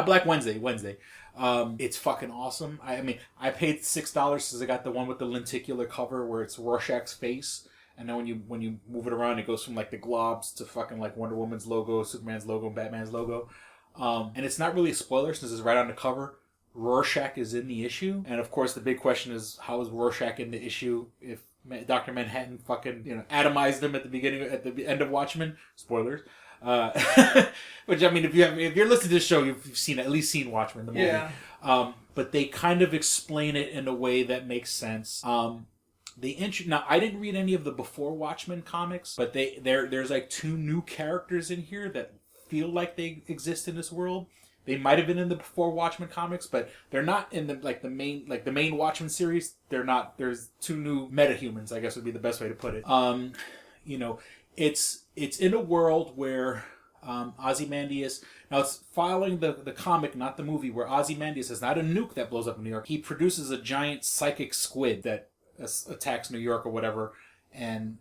Black Wednesday. Wednesday. It's fucking awesome. I paid $6 because I got the one with the lenticular cover where it's Rorschach's face. And then when you move it around, it goes from like the globs to fucking like Wonder Woman's logo, Superman's logo, Batman's logo. And it's not really a spoiler since it's right on the cover. Rorschach is in the issue, and of course the big question is, how is Rorschach in the issue if Dr. Manhattan fucking atomized him at the end of Watchmen? Spoilers. Which if you're listening to this show, you've at least seen Watchmen the movie. Yeah. But they kind of explain it in a way that makes sense. Now I didn't read any of the before Watchmen comics, but there's like 2 new characters in here that feel like they exist in this world. They might have been in the before Watchmen comics, but they're not in the main Watchmen series. They're not. There's 2 new metahumans, I guess would be the best way to put it. It's in a world where Ozymandias. Now it's following the comic, not the movie, where Ozymandias is not a nuke that blows up New York. He produces a giant psychic squid that attacks New York or whatever, and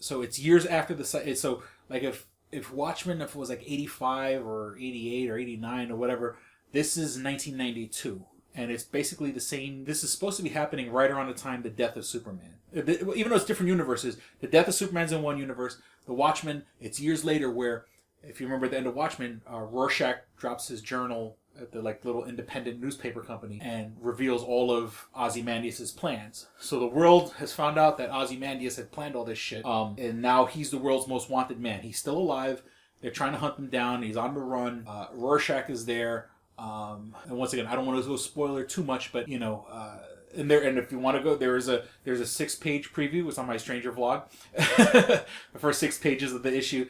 so it's years after the. So like if Watchmen, if it was like 85 or 88 or 89 or whatever, this is 1992. And it's basically the same. This is supposed to be happening right around the time the death of Superman. Even though it's different universes, the death of Superman's in one universe. The Watchmen, it's years later where, if you remember at the end of Watchmen, Rorschach drops his journal at the little independent newspaper company and reveals all of Ozymandias' plans. So the world has found out that Ozymandias had planned all this shit, and now he's the world's most wanted man. He's still alive. They're trying to hunt him down. He's on the run. Rorschach is there. And once again, I don't want to go spoiler too much, but and if you want to go, there's a 6-page preview. It's on my Stranger vlog. The first 6 pages of the issue,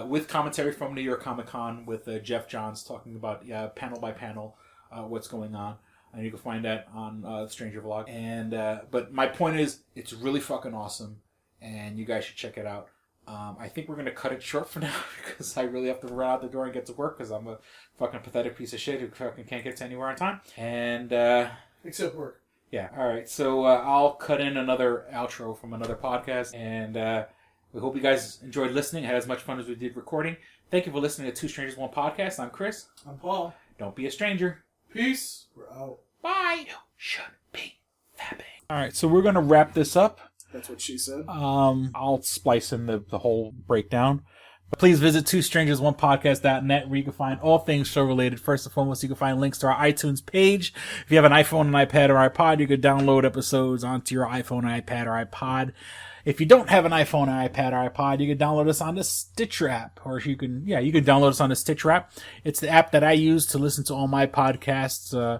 with commentary from New York Comic Con with Jeff Johns talking about panel by panel what's going on. And you can find that on the Stranger vlog. And but my point is, it's really fucking awesome, and you guys should check it out. I think we're going to cut it short for now because I really have to run out the door and get to work because I'm a fucking pathetic piece of shit who fucking can't get to anywhere on time. And except work. Yeah. All right. So I'll cut in another outro from another podcast, and we hope you guys enjoyed listening. Had as much fun as we did recording. Thank you for listening to Two Strangers One Podcast. I'm Chris. I'm Paul. Don't be a stranger. Peace. We're out. Bye. You should be fapping. All right, so we're going to wrap this up. That's what she said. I'll splice in the whole breakdown. But please visit twostrangersonepodcast.net where you can find all things show-related. First and foremost, you can find links to our iTunes page. If you have an iPhone, an iPad, or iPod, you can download episodes onto your iPhone, iPad, or iPod. If you don't have an iPhone, an iPad, or iPod, you can download us on the Stitcher app. Or you can download us on the Stitcher app. It's the app that I use to listen to all my podcasts.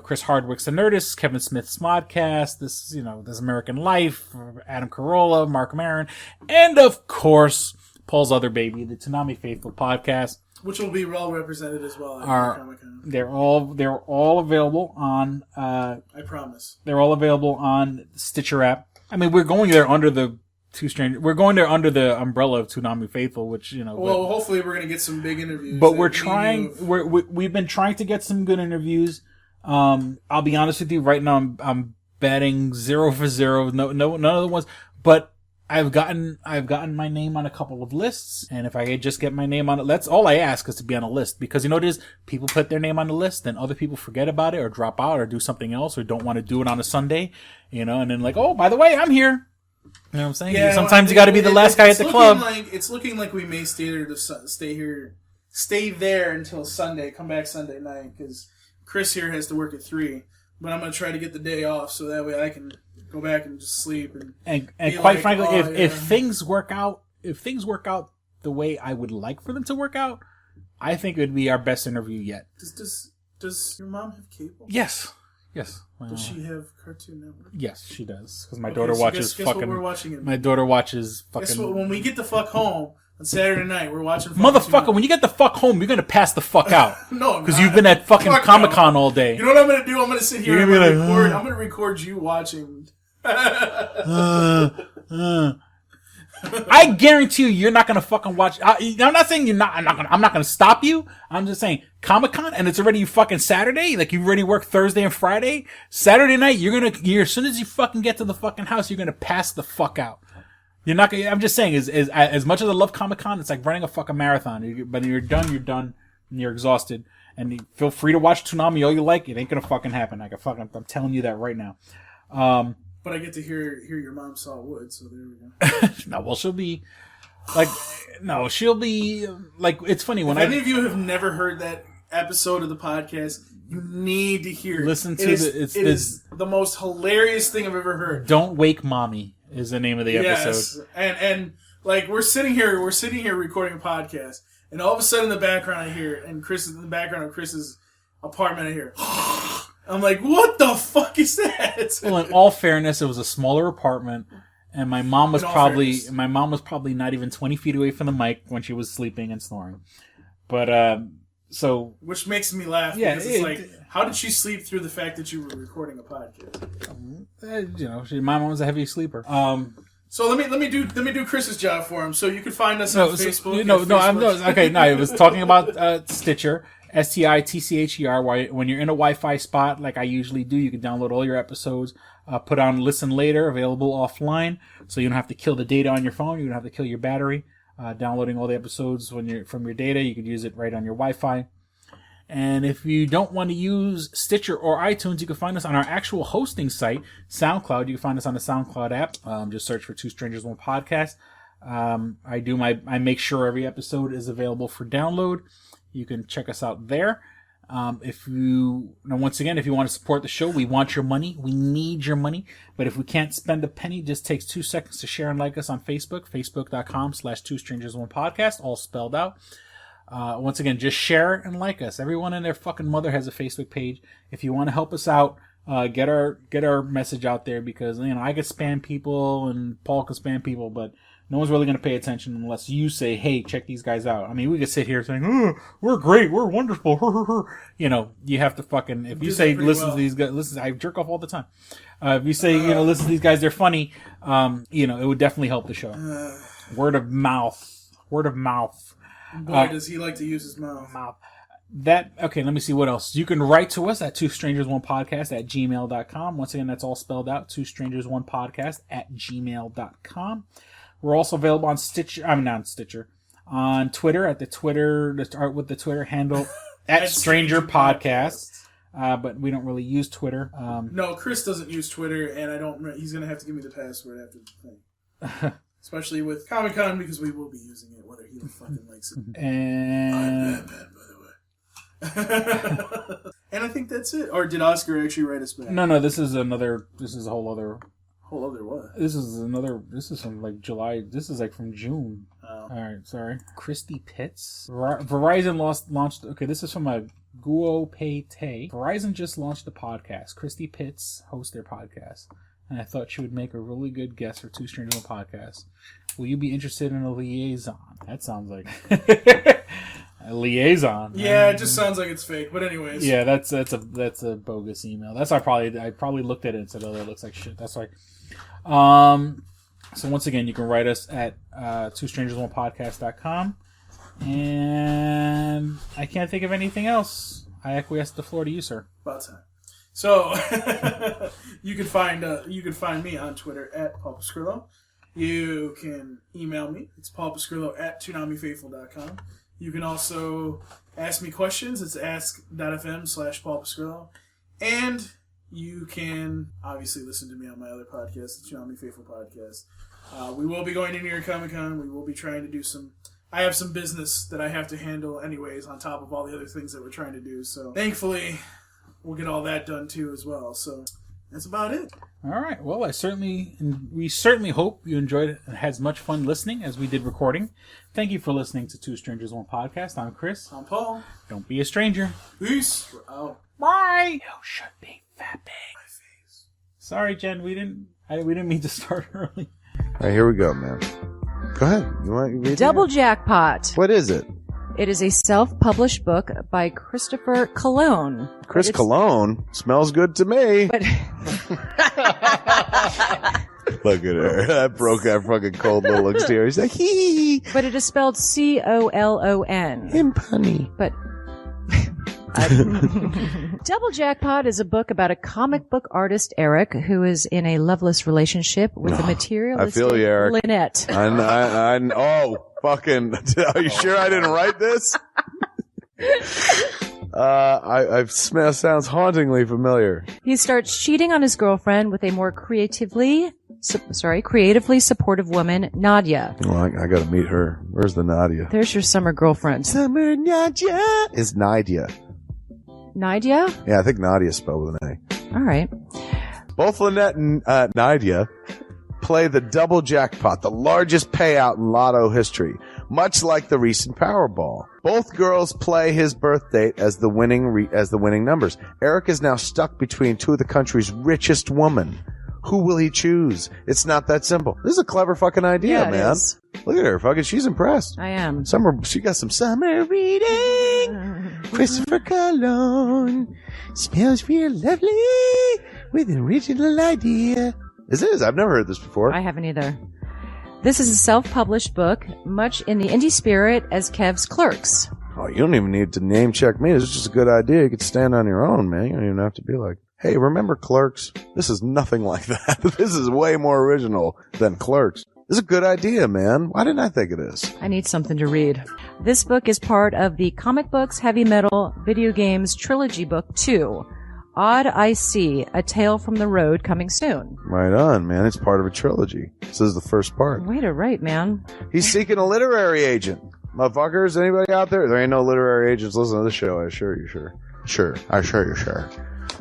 Chris Hardwick's The Nerdist, Kevin Smith's Smodcast, This American Life, Adam Carolla, Mark Maron, and of course, Paul's other baby, the Toonami Faithful podcast. Which will be well represented as well at Comic-Con. They're all available on, I promise. They're all available on the Stitcher app. I mean, we're going there under the We're going there under the umbrella of Toonami Faithful, which Well, hopefully we're going to get some big interviews. But we're trying. We've been trying to get some good interviews. I'll be honest with you. Right now, I'm batting 0 for 0. No, none of the ones. But I've gotten my name on a couple of lists, and if I could just get my name on it, that's all I ask is to be on a list. Because you know what it is? People put their name on the list, then other people forget about it or drop out or do something else or don't want to do it on a Sunday, and then like, oh, by the way, I'm here. You know what I'm saying? Yeah, sometimes you got to be the last guy at the club. It's looking like we may stay there until Sunday. Come back Sunday night because Chris here has to work at 3. But I'm gonna try to get the day off so that way I can go back and just sleep and quite frankly, if things work out the way I would like for them to work out, I think it would be our best interview yet. Does your mom have cable? Yes. Does she have Cartoon Network? Yes, she does. Because my daughter watches guess fucking. What we're watching my daughter watches fucking. Guess what? When we get the fuck home on Saturday night, we're watching. Motherfucker, when you get the fuck home, you're gonna pass the fuck out. No, because you've been at fucking Comic-Con all day. You know what I'm gonna do? I'm gonna sit here and record. I'm gonna record you watching. I guarantee you're not gonna fucking watch. I'm not saying you're not. I'm not gonna stop you. I'm just saying Comic-Con, and it's already fucking Saturday. Like you already work Thursday and Friday. Saturday night, you're as soon as you fucking get to the fucking house, you're gonna pass the fuck out. You're not gonna. I'm just saying, as much as I love Comic-Con, it's like running a fucking marathon. But you're done, and you're exhausted. And you feel free to watch Toonami all you like. It ain't gonna fucking happen. I'm telling you that right now. But I get to hear your mom saw wood, so there we go. No, well, she'll be like, it's funny when if any of you have never heard that episode of the podcast, you need to hear it. Listen to it is the most hilarious thing I've ever heard. Don't Wake Mommy is the name of the episode. Yes, and like we're sitting here recording a podcast, and all of a sudden in the background I hear, and Chris is in the background of Chris's apartment I hear. I'm like, what the fuck is that? Well, in all fairness, it was a smaller apartment, and my mom was probably not even 20 feet away from the mic when she was sleeping and snoring. But which makes me laugh because it's like, how did she sleep through the fact that you were recording a podcast? My mom was a heavy sleeper. So let me do Chris's job for him. So you can find us on Facebook. I was talking about Stitcher. STITCHER. When you're in a Wi-Fi spot, like I usually do, you can download all your episodes, put on Listen Later, available offline, so you don't have to kill the data on your phone. You don't have to kill your battery. Downloading all the episodes from your data, you can use it right on your Wi-Fi. And if you don't want to use Stitcher or iTunes, you can find us on our actual hosting site, SoundCloud. You can find us on the SoundCloud app. Just search for Two Strangers One Podcast. I make sure every episode is available for download. You can check us out there. If you want to support the show, we want your money. We need your money. But if we can't spend a penny, it just takes 2 seconds to share and like us on Facebook, facebook.com/twostrangersonepodcast, all spelled out. Once again, just share and like us. Everyone and their fucking mother has a Facebook page. If you want to help us out, Get our message out there, because I could spam people and Paul could spam people, but no one's really going to pay attention unless you say, "Hey, check these guys out." I mean, we could sit here saying, "Oh, we're great, we're wonderful." You have to fucking, if you say listen to these guys, listen, I jerk off all the time. If you say listen to these guys, they're funny. It would definitely help the show. Word of mouth. Boy, does he like to use his mouth. Okay, let me see what else. You can write to us at twostrangersonepodcast@gmail.com. Once again, that's all spelled out, twostrangersonepodcast@gmail.com. We're also available on Stitcher. On Twitter with the Twitter handle at Stranger Podcast. But we don't really use Twitter. No, Chris doesn't use Twitter, and he's going to have to give me the password after the thing. Especially with Comic-Con, because we will be using it, whether he fucking likes it. And I'm Batman, by the way. And I think that's it. Or did Oscar actually write us back? No, this is a whole other... Whole other what? This is from like July. This is like from June. Oh. Alright, sorry. Christy Pitts. Verizon launched... Okay, this is from a Guo Pei Te. Verizon just launched a podcast. Christy Pitts hosts their podcast. And I thought she would make a really good guest for Two Strangers on Podcast. Will you be interested in a liaison? That sounds like... A liaison. Yeah, it just sounds like it's fake. But anyways. Yeah, that's a bogus email. That's why I probably looked at it and said, "Oh, that looks like shit." That's why. So once again, you can write us at twostrangersonepodcast.com. And I can't think of anything else. I acquiesce the floor to you, sir. About time. So you can find me on Twitter at Paul Pascrillo. You can email me. It's paulpascrillo@toonamifaithful.com. You can also ask me questions. It's ask.fm/Paul Pascrillo. And you can obviously listen to me on my other podcast, the Toonami Faithful Podcast. We will be going to New York Comic Con. We will be trying to do I have some business that I have to handle anyways, on top of all the other things that we're trying to do. So thankfully, we'll get all that done too as well. So that's about it. All right. Well, we certainly hope you enjoyed it and had as much fun listening as we did recording. Thank you for listening to Two Strangers One Podcast. I'm Chris. I'm Paul. Don't be a stranger. Peace. We're out. Bye. You should be fapping. My face. Sorry, Jen. We didn't mean to start early. All right, here we go, man. Go ahead. You want to read Double Jackpot. What is it? It is a self-published book by Christopher Cologne. Chris Cologne? Smells good to me. But look at her. That broke that fucking cold little exterior. He's like, hee. But it is spelled Colon. Him punny. But Double Jackpot is a book about a comic book artist, Eric, who is in a loveless relationship with a materialistic I feel you, Eric. Lynette. Oh, fucking, are you sure I didn't write this? Sounds hauntingly familiar. He starts cheating on his girlfriend with a more creatively supportive woman, Nadia. Well, I gotta meet her. Where's the Nadia? There's your summer girlfriend. Summer Nadia is Nadia. Nadia? Yeah, I think Nadia is spelled with an A. All right. Both Lynette and Nadia play the double jackpot, the largest payout in lotto history, much like the recent Powerball. Both girls play his birth date as the winning numbers. Eric is now stuck between two of the country's richest women. Who will he choose? It's not that simple. This is a clever fucking idea, yeah, man. Is. Look at her, fucking. She's impressed. I am. She got some summer reading. Christopher Cologne smells real lovely with an original idea. This is. I've never heard this before. I haven't either. This is a self-published book, much in the indie spirit as Kev's Clerks. Oh, you don't even need to name check me. This is just a good idea. You could stand on your own, man. You don't even have to be like, hey, remember Clerks? This is nothing like that. This is way more original than Clerks. This is a good idea, man. Why didn't I think of this? I need something to read. This book is part of the Comic Books, Heavy Metal, Video Games Trilogy Book 2. Odd I See, A Tale from the Road, coming soon. Right on, man. It's part of a trilogy. This is the first part. Way to write, man. He's seeking a literary agent. Motherfuckers, anybody out there? There ain't no literary agents listening to this show, I assure you, sure. Sure. I assure you, sure.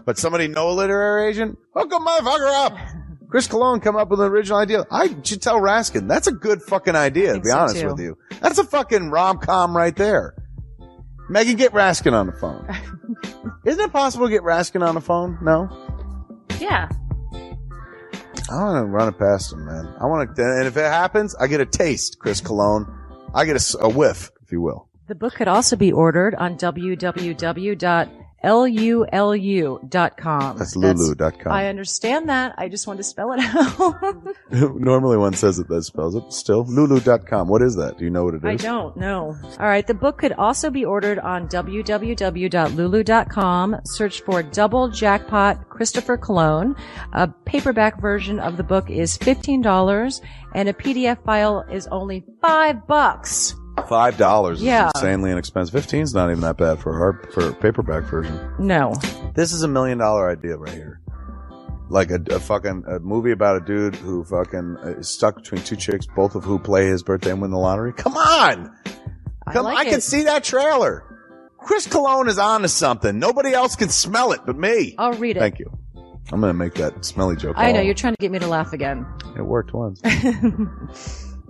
But somebody know a literary agent? Hook a motherfucker up! Chris Cologne come up with an original idea. I should tell Raskin. That's a good fucking idea, to be honest with you. That's a fucking rom-com right there. Megan, get Raskin on the phone. Isn't it possible to get Raskin on the phone? No? Yeah. I want to run it past him, man. I want to, and if it happens, I get a taste, Chris Cologne. I get a whiff, if you will. The book could also be ordered on www.lulu.com. That's lulu.com. I understand that. I just want to spell it out. Normally one says it, that spells it. Still, lulu.com. What is that? Do you know what it is? I don't know. All right. The book could also be ordered on www.lulu.com. Search for Double Jackpot Christopher Cologne. A paperback version of the book is $15 and a PDF file is only $5. $5 is Yeah. insanely inexpensive. 15's not even that bad for a paperback version. No. This is $1 million idea right here. Like a movie about a dude who fucking is stuck between two chicks, both of who play his birthday and win the lottery. Come on! I can see that trailer. Chris Cologne is on to something. Nobody else can smell it but me. I'll read it. Thank you. I'm going to make that smelly joke. I know. You're trying to get me to laugh again. It worked once.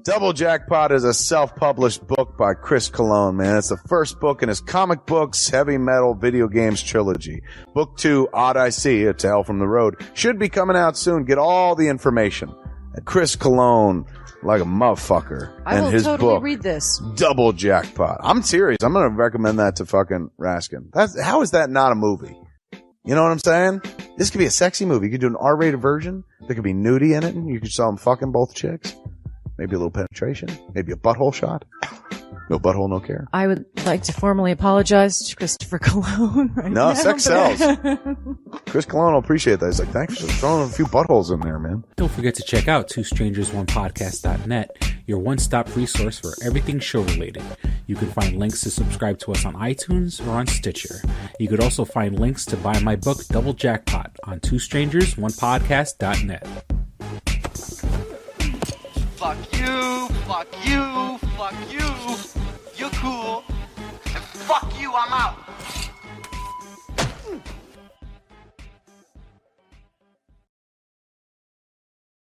Double Jackpot is a self-published book by Chris Cologne, man. It's the first book in his comic books, heavy metal, video games trilogy. Book 2, Odd I See, A Tale from the Road, should be coming out soon. Get all the information at Chris Cologne, like a motherfucker. I will totally read this. Double Jackpot. I'm serious. I'm going to recommend that to fucking Raskin. How is that not a movie? You know what I'm saying? This could be a sexy movie. You could do an R-rated version. There could be nudie in it, and you could show them fucking both chicks. Maybe a little penetration. Maybe a butthole shot. No butthole, no care. I would like to formally apologize to Christopher Cologne right now. No, sex sells. Chris Cologne will appreciate that. He's like, thanks for throwing a few buttholes in there, man. Don't forget to check out twostrangersonepodcast.net, your one-stop resource for everything show-related. You can find links to subscribe to us on iTunes or on Stitcher. You could also find links to buy my book, Double Jackpot, on twostrangersonepodcast.net. Fuck you, fuck you, fuck you. You're cool. And fuck you, I'm out.